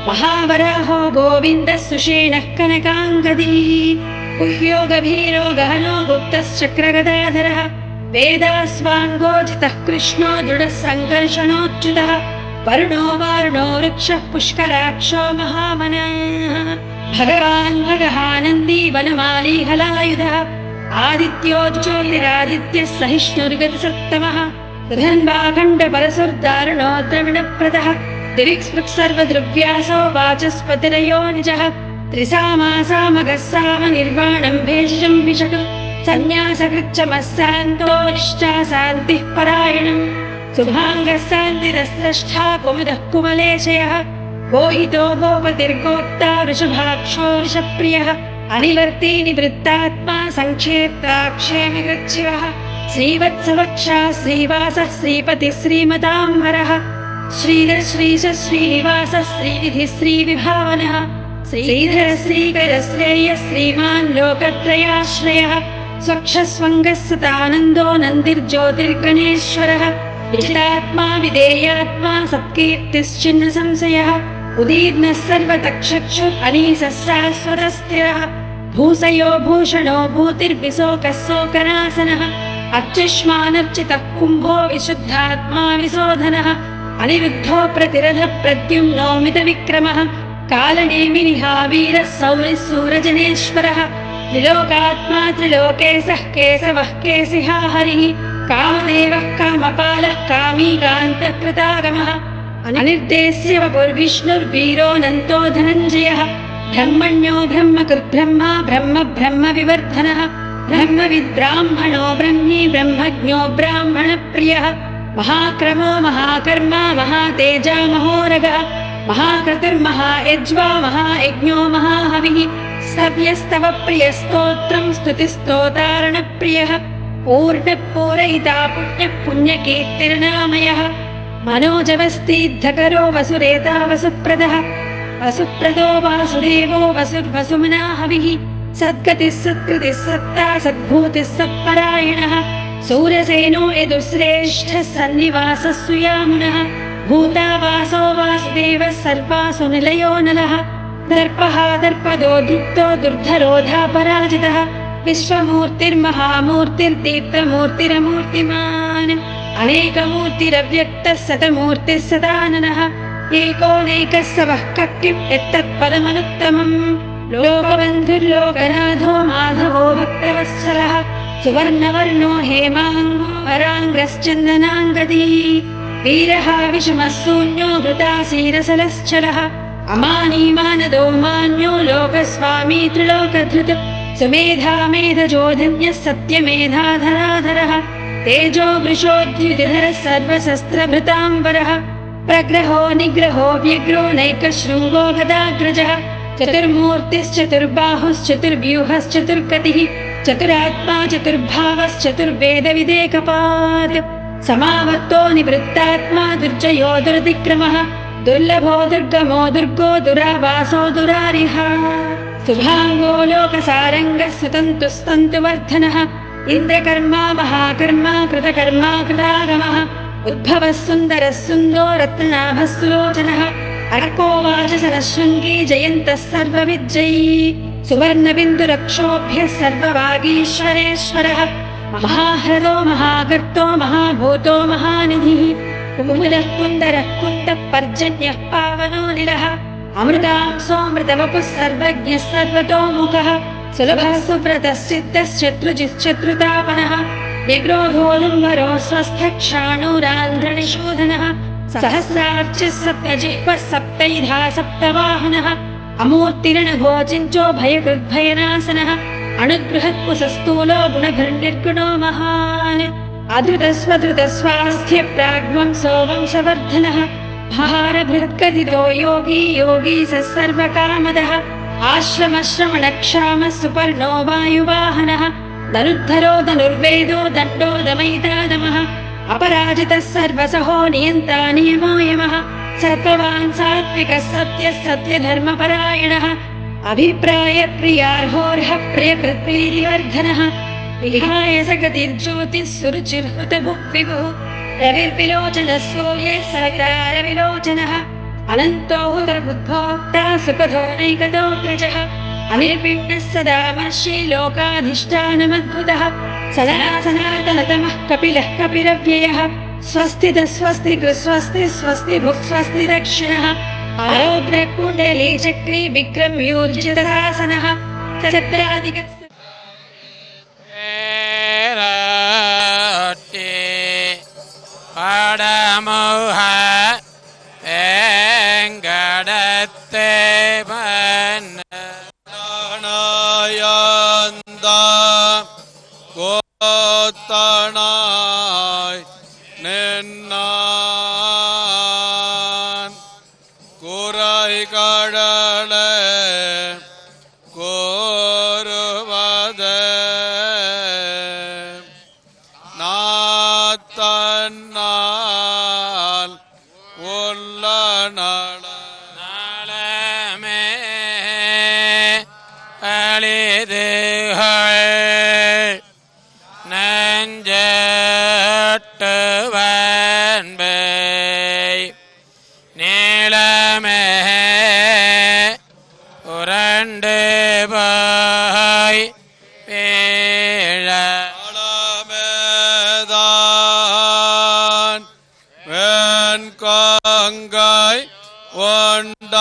महावराहो गोविन्दः सुषेणः कनकाङ्गदी गुह्यो गभीरो गहनो गुप्तश्चक्रगदाधरः वेदास्वाङ्गोजितः कृष्णो दृढः सङ्कर्षणोच्युतः वरुणो वारुणो वृक्षः पुष्कराक्षो महामनः भगवान् भगहानन्दी वनमाली हलायुधः आदित्यो ज्योतिरादित्यः सहिष्णुर्गतसत्तमः धन्वाखण्डपरसुर्दारुणो द्रविणप्रदः दिरिक्स्पृक्सर्वद्रव्यासो वाचस्पतिरयो निजः त्रिसामासामगः सामनिर्वाणं भेषजं विषटु सन्न्यासकृच्छमः शान्तो निष्ठा शान्तिः परायणम् शुभाङ्गः शान्तिरस्रष्टा कुमुदः कुमलेशयः गोहितो गोपतिर्गोक्ता वृषभाक्षो वृषप्रियः अनिवर्ती निवृत्तात्मा सङ्क्षेप्ताक्षेमिगच्छिवः श्रीवत्सवक्षा श्रीवासः श्रीपतिः श्रीमताम्बरः श्रीधर श्रीश श्रीनिवासः श्रीनिधिः श्रीविभावनः श्रीधर श्रीकर श्रेयः श्रीमान् लोकत्रयाश्रयः स्वक्षस्वङ्गः सतानन्दो नन्दिर्ज्योतिर्गणेश्वरः विजितात्मा विधेयात्मा सत्कीर्तिश्चिह्न संशयः उदीर्णः सर्वतक्षक्षुः अनीसः शाश्वतस्थिरः भूषयो भूषणो भूतिर्विशोकः शोकनाशनः अर्चिष्मानर्चितः कुम्भो विशुद्धात्मा विशोधनः अनिरुद्धो प्रतिरथः प्रद्युम्नो मितविक्रमः कालनेमिनिहा वीरः सौरिः सूरजनेश्वरः त्रिलोकात्मा त्रिलोकेशः केशवः केशिहा हरिः कामदेवः कामपालः कामी कान्तकृतागमः अनिर्देश्य वपुर्विष्णुर्वीरोऽनन्तो धनञ्जयः ब्रह्मण्यो ब्रह्मकृद्ब्रह्मा ब्रह्म ब्रह्मविवर्धनः ब्रह्मविद्ब्राह्मणो ब्रह्मी ब्रह्मज्ञो ब्राह्मणप्रियः महाक्रमो महाकर्मा महातेजा महोरगः महाक्रतुर्महायज्वा महायज्ञो महाहविः स्तव्यस्तव प्रियस्तोत्रं स्तुतिस्तोतारणप्रियः पूर्णपूरयिता पुण्यः पुण्यकीर्तिर्नामयः मनोजवस्तीद्धकरो वसुरेता वसुप्रदः वसुप्रदो वासुदेवो वसुर्वसुमना हविः सद्गतिः सत्कृतिः सत्ता सद्भूतिः सत्परायणः सूरसेनो यदुश्रेष्ठः सन्निवासः सुयामुनः भूतावासो वासुदेवः सर्वासु निलयो नलः दर्पः दर्पदो दुग्धो दुर्धरोधापराजितः विश्वमूर्तिर्महामूर्तिर्दीप्तमूर्तिरमूर्तिमान् अनेकमूर्तिरव्यक्तः शतमूर्तिः सदाननः एकोनेकः सवः कक्किम् यत्तत्पदमनुत्तमम् लोकबन्धुर्लोकनाथो माधवो भक्तवत्सलः सुवर्णवर्णो हेमाङ्गो वराङ्ग्रश्चन्दनाङ्गदी वीरः विषमः शून्यो घृतासीरसलश्चलः अमानीमानदो मान्यो लोकस्वामी त्रिलोकधृत् सुमेधा मेधजोधन्यः सत्यमेधाधराधरः तेजो वृषोद्युतिधरः सर्वशस्त्रभृताम्बरः प्रग्रहो निग्रहो व्यग्रो नैकशृङ्गो गदाग्रजः चतुर्मूर्तिश्चतुर्बाहुश्चतुर्व्यूहश्चतुर्गतिः चतुरात्मा चतुर्भावश्चतुर्वेदविदेकपात् समावर्तो निवृत्तात्मा दुर्जयो दुर्दिक्रमः दुर्लभो दुर्गमो दुर्गो दुरावासो दुरारिः शुभाङ्गो लोकसारङ्गः सुतन्तुस्तन्तुवर्धनः इन्द्रकर्मा महाकर्मा कृतकर्मा कृतागमः उद्भवः सुन्दरः सुन्दो रत्नाभः सुलोचनः अर्को वाचसनः शृङ्गी जयन्तः सर्वविज्जयी सुवर्णबिन्दुरक्षोभ्यः सर्ववागीश्वरेश्वरः महाह्रदो महागर्तो महाभूतो महानिधिः कुमुदः कुन्दरः कुन्दः पर्जन्यः पावनो निलः अमृतांसोऽमृतवपुः सर्वज्ञः सर्वतोमुखः सुलभः सुव्रतः सिद्धः शत्रुजिश्चत्रुतापनः व्यग्रोधोदुम्बरो स्वस्थक्षाणूरान्ध्रनिशोधनः सहस्रार्चिः सप्तजिह्वः सप्तैधा सप्तवाहनः अमूर्तिरणघोचिञ्चो भयकृद्भयनाशनः अणुगृहत्पुसस्थूलो गुणभिर्निर्गुणो महान् अधृतस्वधृतस्वास्थ्यप्राग्वंसो वंशवर्धनः भारभृत्कथितो योगी योगी स सर्वकामदः आश्रमश्रमणक्षामः सुपर्णो वायुवाहनः धनुर्धरो धनुर्वेदो दण्डो दमयितादमः अपराजितः सर्वसहो नियन्ता नियमो यमः सत्त्ववान् सात्विकः सत्यः सत्यधर्मपरायणः अभिप्रायप्रियार्होर्हः प्रियकृत्प्रीतिवर्धनः विहाय सगतिर्ज्योतिः सुरुचिर्हुतभुक्विभुः रविर्विलोचनः सूर्यः सवितारविलोचनः अनन्तो हुतबुद्भोक्ता सुखदो नैकतोऽग्रजः अनिर्विण्णः सदा महर्षि लोकाधिष्ठानमद्भुतः सदा सनातनतमः कपिलः कपिरव्ययः स्वस्तितः स्वस्तिकृ स्वस्ति स्वस्ति भुक् स्वस्ति दक्षिणः आरोग्यकुण्डली चक्री विक्रम्यूर्जितदासनः चक्रादिक படமுக எங்கடத்தே மன்னயந்த கோத்தனாய் நின்னான் குறை கடலே கோருவதே நாத்தன்னால் உள்ள நலமே அளிதுகள் நஞ்சட்டு வன்பை நீளமே உரண்டு பாய் வெண்காங்காய் ஒண்டானை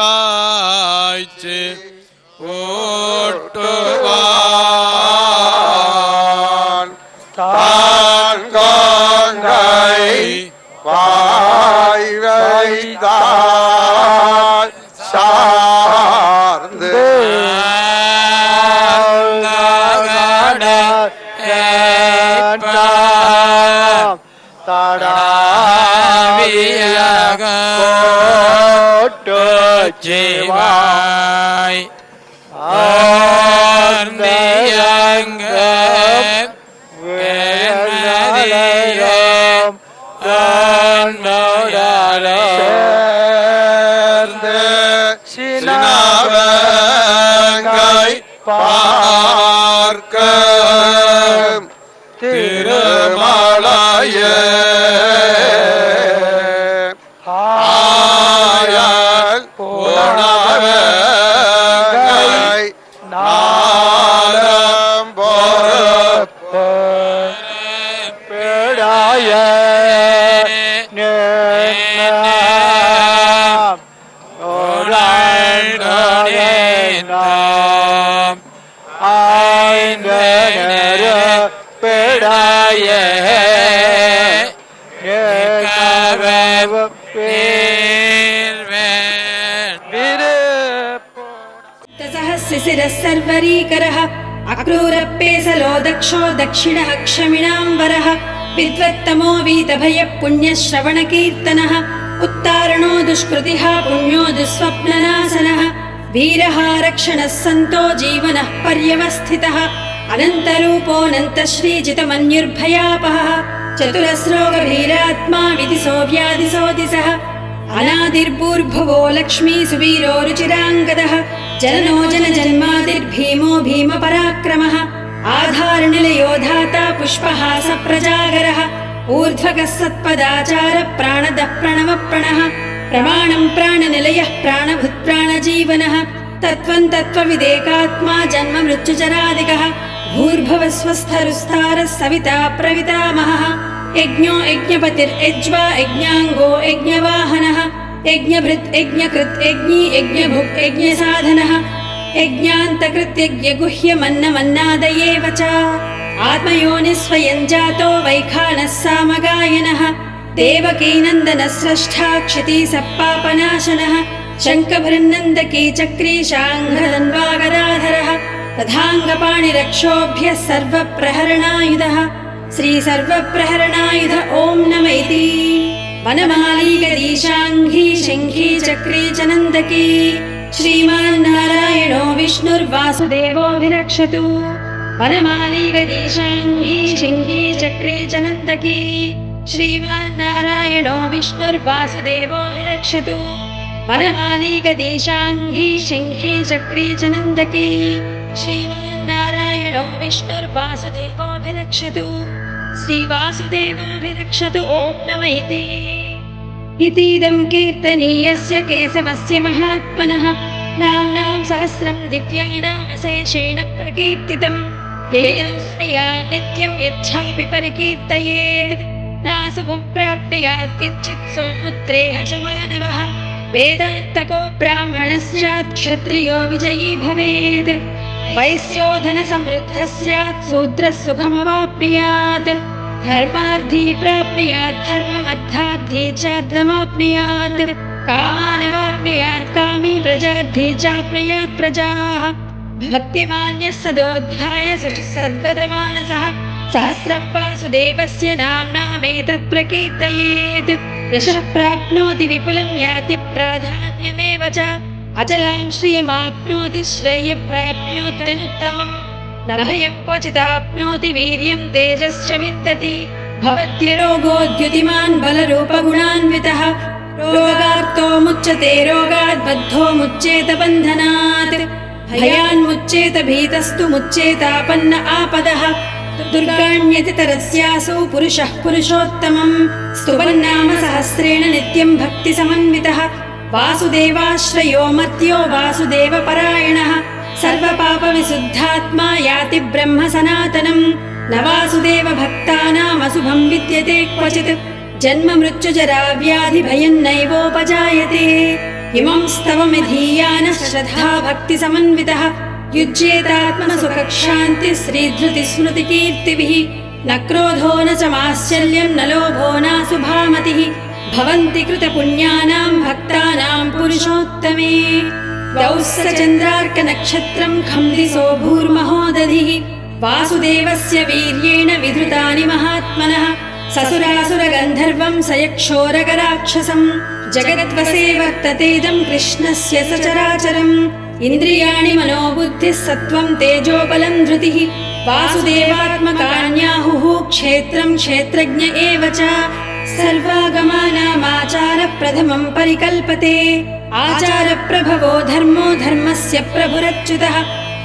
மீட்டாய்ச்சி ஓட்டுவா தடாவியாக போற்றுச்சிவாய் ஆர்ந்தியங்க வேணதியம் சேர்ந்து சினவங்கை பார்க்க திருமலையே ஆயல் போனவங்கை நாளம் பொறுப்பு பிடாய सर्वरीकरः अक्रूरप्पेसलो दक्षो दक्षिणः क्षमिणाम्बरः विद्वत्तमो वीतभयः पुण्यश्रवणकीर्तनः उत्तारणो दुष्कृतिः पुण्यो दुःस्वप्ननाशनः वीरः रक्षणः सन्तो जीवनः पर्यवस्थितः अनन्तरूपोऽनन्तश्रीजितमन्युर्भयापहः चतुरस्रोगभीरात्मा विदिशो व्याधिशो दिशः अनादिर्भूर्भुवो लक्ष्मी सुवीरो रुचिराङ्गदः जननो जनजन्मादिर्भीमो भीमपराक्रमः आधारनिलयो धाता पुष्पहास प्रजागरः ऊर्ध्वगः सत्पदाचार प्राणदः प्रणवप्रणः प्रमाणं प्राणनिलयः प्राणभूत्प्राणजीवनः तत्त्वं तत्त्वविदेकात्मा जन्म मृत्युजरादिकः भूर्भुवः स्वस्थरुस्तारः सविता प्रवितामहः यज्ञो यज्ञपतिर्यज्वा यज्ञाङ्गो यज्ञवाहनः यज्ञभृत् यज्ञकृत् यज्ञी यज्ञभुक् यज्ञसाधनः यज्ञान्तकृत् यज्ञगुह्यमन्नमन्नादयेव च आत्मयोनिः स्वयं जातो वैखानः सामगायनः देवकीनन्दनः स्रष्टा क्षितिसप्पापनाशनः शङ्खभृन्नन्दकी चक्री शाङ्घ्रधन्वागदाधरः तथाङ्गपाणिरक्षोभ्यः सर्वप्रहरणायुधः श्रीसर्वप्रहरणायुध ॐ नम इति वनमाली गदीशाङ्घी शङ्खी चक्री च नन्दकी श्रीमान्नारायणो विष्णुर्वासुदेवोऽभिरक्षतु वनमाली गदीशाङ्घी शङ्खी चक्री च नन्दकी श्रीमान्नारायणो विष्णुर्वासुदेवोऽभिरक्षतु वनमाली गदीशाङ्घी शङ्खी चक्री च नन्दकी श्रीमान्नारायणो विष्णुर्वासुदेवोऽभिरक्षतु श्रीवासुदेवोऽभिरक्षतु ॐ नम इतीदं कीर्तनीयस्य केशवस्य महात्मनः नाम्नां सहस्रं दिव्यानामशेषेण प्रकीर्तितं येन श्रिया नित्यं यच्छापि परिकीर्तयेत् नासुभं प्राप्नुयात् किञ्चित् सौमुत्रेह च मानवः वेदान्तको ब्राह्मणः स्यात् क्षत्रियो विजयी भवेत् वैश्यो धनसमृद्धः स्यात् शूद्रः सुखमवाप्नुयात् धर्मार्थी प्राप्नुयात् धर्ममर्थार्थी च धर्माप्नुयात् कामानवाप्नुयात् कामी प्रजार्थी चाप्नुयात् प्रजाः भक्तिमान्यः सदोद्धाय सद्गतमानसः सहस्रं वासुदेवस्य नाम्नामेतत् प्रकीर्तयेत् यशः प्राप्नोति विपुलं याति प्राधान्यमेव च अचलां श्रियमाप्नोति श्रेयः प्राप्नोत्यनुत्तमम् न भयं क्वचिदाप्नोति वीर्यं तेजश्च विन्दति भवत्यरोगोद्युतिमान् बलरूपगुणान्वितः रोगार्तो मुच्यते रोगात् बद्धो मुच्येत बन्धनात् भयान्मुच्येत भीतस्तु मुच्येतापन्न आपदः दुर्गाण्यति तरस्यासौ पुरुषः पुरुषोत्तमम् स्तुवन्नाम सहस्रेण नित्यं भक्तिसमन्वितः वासुदेवाश्रयो मर्त्यो वासुदेवपरायणः सर्वपापविशुद्धात्मा याति ब्रह्म सनातनम् न वासुदेव भक्तानामशुभं विद्यते क्वचित् जन्म मृत्युजरा व्याधि भयं नैवोपजायते इमं स्तवमिधीयानः श्रद्धा भक्तिसमन्वितः युज्येतात्मनसुखक्षान्तिः श्रीधृतिस्मृतिकीर्तिभिः न क्रोधो न च माश्चर्यं न लोभो नाशुभामतिः भवन्ति कृतपुण्यानां भक्तानां पुरुषोत्तमे दौस्सचन्द्रार्कनक्षत्रं खम्दिसो भूर्महोदधिः वासुदेवस्य वीर्येण विधृतानि महात्मनः ससुरासुरगन्धर्वं सयक्षोरगराक्षसं जगद्वसे वर्ततेदं कृष्णस्य सचराचरम् इन्द्रियाणि मनोबुद्धिः सत्त्वं तेजोबलं धृतिः वासुदेवात्मकान्याहुः क्षेत्रं क्षेत्रज्ञ एव च सर्वागमानामाचारप्रथमं परिकल्पते आचारप्रभवो धर्मो धर्मस्य प्रभुरच्युतः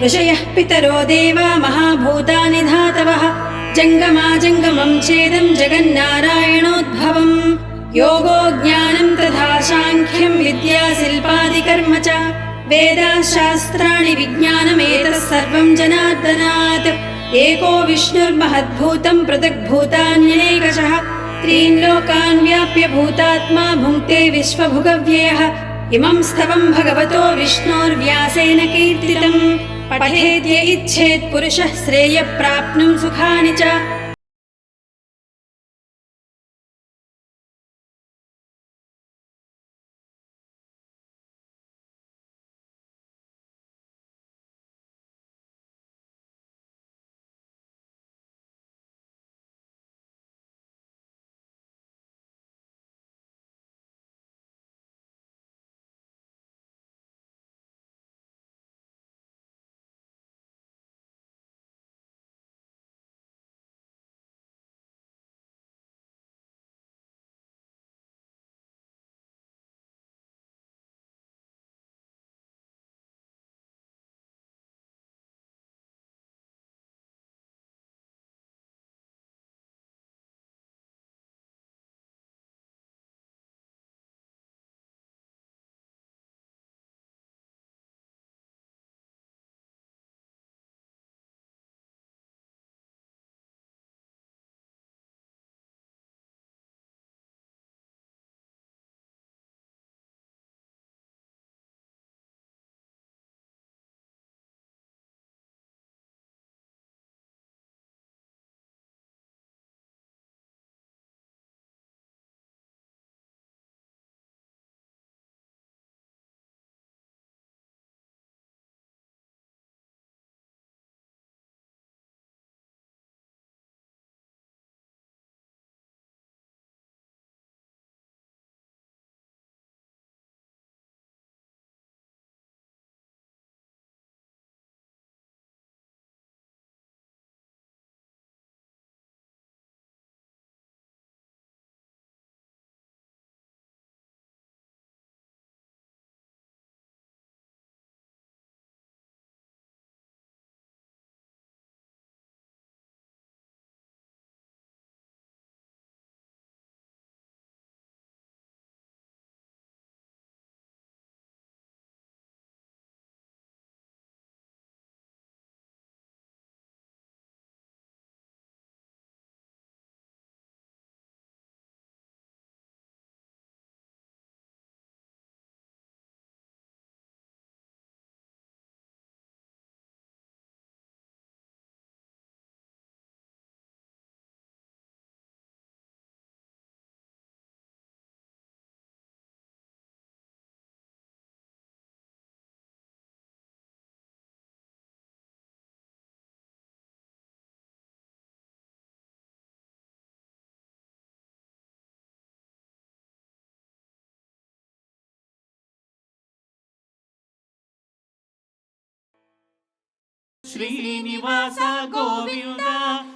ऋषयः पितरो देवा महाभूतानि धातवः जङ्गमाजङ्गमं चेदं जगन्नारायणोद्भवम् योगो ज्ञानं तथा साङ्ख्यं विद्या शिल्पादिकर्म च वेदाशास्त्राणि विज्ञानमेतः सर्वं जनार्दनात् एको विष्णुर्महद्भूतं पृथग्भूतान्यनेकशः त्रीन् लोकान् व्याप्य भूतात्मा भुङ्क्ते विश्वभुगव्ययः इमं स्तवं भगवतो विष्णोर्व्यासेन कीर्तितम् पठेद्य इच्छेत् पुरुषः श्रेयः प्राप्नुं सुखानि च ಶ್ರೀನಿವಾಸ ಗೋವಿಂದ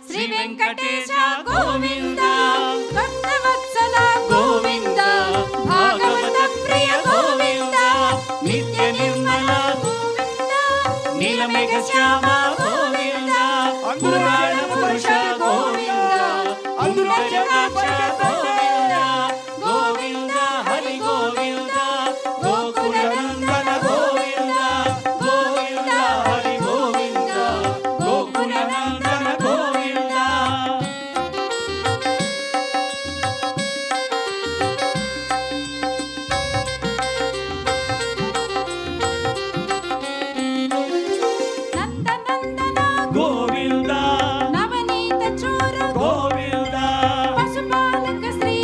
ಶ್ರೀ ವೆಂಕಟೇಶ ಗೋವಿಂದ ಭಕ್ತವತ್ಸಲ ಗೋವಿಂದ ಭಾಗವತ ಪ್ರಿಯ ಗೋವಿಂದ ನಿತ್ಯ ನಿರ್ಮಲ ಗೋವಿಂದ ನೀಲಮೇಘ ಶ್ಯಾಮ ಗೋವಿಂದ ಪುರಾಣ ಪುರುಷ ಗೋವಿಂದ ಅಮೃತಜನಾಕ್ಷ ಗೋವಿಂದ ಗೋವಿಂದ ಹರಿ ಗೋವಿಂದ ಗೋಕುಲ ನಂದನ ಗೋವಿಂದ ಗೋವಿಂದ ಹರಿ ಗೋವಿಂದ ಗೋಕುಲ ನಂದನ ಗೋವಿಂದ ನಂದನಂದನ ಗೋವಿಂದ ನವನೀತ ಚೋರ ಗೋವಿಂದ ಪಶುಪಾಲಕ ಶ್ರೀ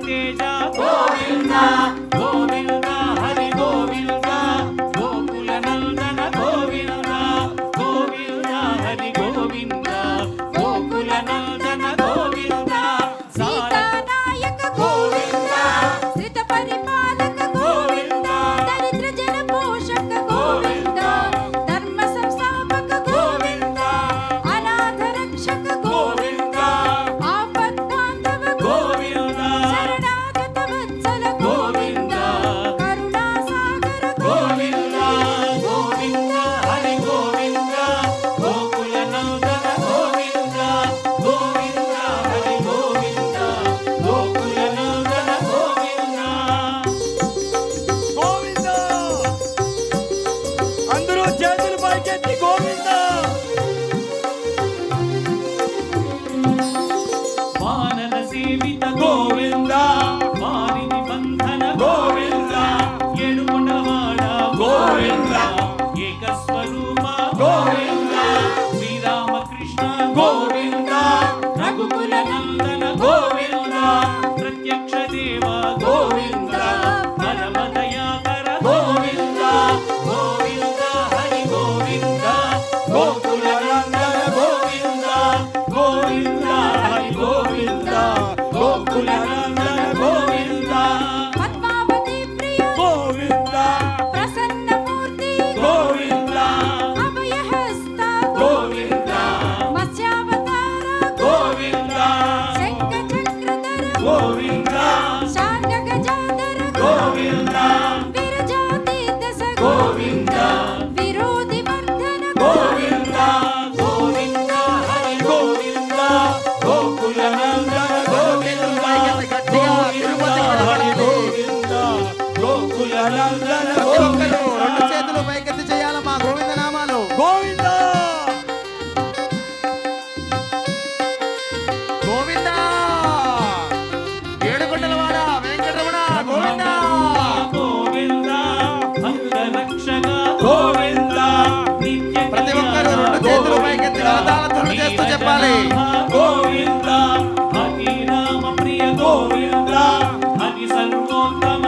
తేజ గోవింద గోవింద హరి గోవింద గోకుల నందన గోవింద గోవింద హరి గోవింద గోకుల నందన గోవింద సీతానాయక గోవింద శ్రిత పరిపాలక గోవింద దరిద్ర జన పోషక గోవింద ధర్మ సంస్థాపక గోవింద అనాథ రక్షక గోవింద ఆపద్బాంధవ గోవింద శరణాగత వత్సల గోవింద కరుణా సాగర గోవింద గోవింద హరి గోవింద గోకుల నందన గోవింద గోవింద హరి గోవింద గోకుల నందన గోవింద గోవింద అందరూ చేతులు పైకెత్తి గోవింద వానర సేవిత గోవింద వారిని బంధన గోవింద ఏడుకొండవాడ గోవింద ఏకస్వరూప గోవింద శ్రీరామకృష్ణ గోవింద రఘుకుల నందన గోవింద ప్రత్యక్ష దేవ గోవింద పరమ దయాకర గోవింద గోవింద హరి గోవింద గోకుల నందన గోవింద గోవింద హరి గోవింద గోకుల నందన గోవింద పద్మావతి ప్రియ గోవింద ప్రసన్నమూర్తి గోవింద అభయహస్త గోవింద మత్స్యావతార గోవింద శంఖ చక్రధర గోవింద శాంగ గజాధర గోవింద విరజాతీత స గోవింద విరోధి మర్దన గోవింద గోవింద హరి గోవింద గోకుల నందన గోవింద గట్టిగా తిరుపతి హరి కనపడాలి. గోవింద గోకుల నందన ప్రతి ఒక్కరు గోవింద రెండు చేతులు పైకెత్తి చేయాలమ్మా గోవింద నామాలు గోవింద గోవింద ఏడుకొండలవాడ వెంకటరమణ గోవింద గోవింద అంగరక్షక గోవింద నిత్య ప్రతి ఒక్కరు రెండు చేతులు పైకెత్తి కరతాళధ్వనులు చేస్తూ చెప్పాలి. గోవింద హరి రామ ప్రియ గోవింద హరి సర్వోత్తమ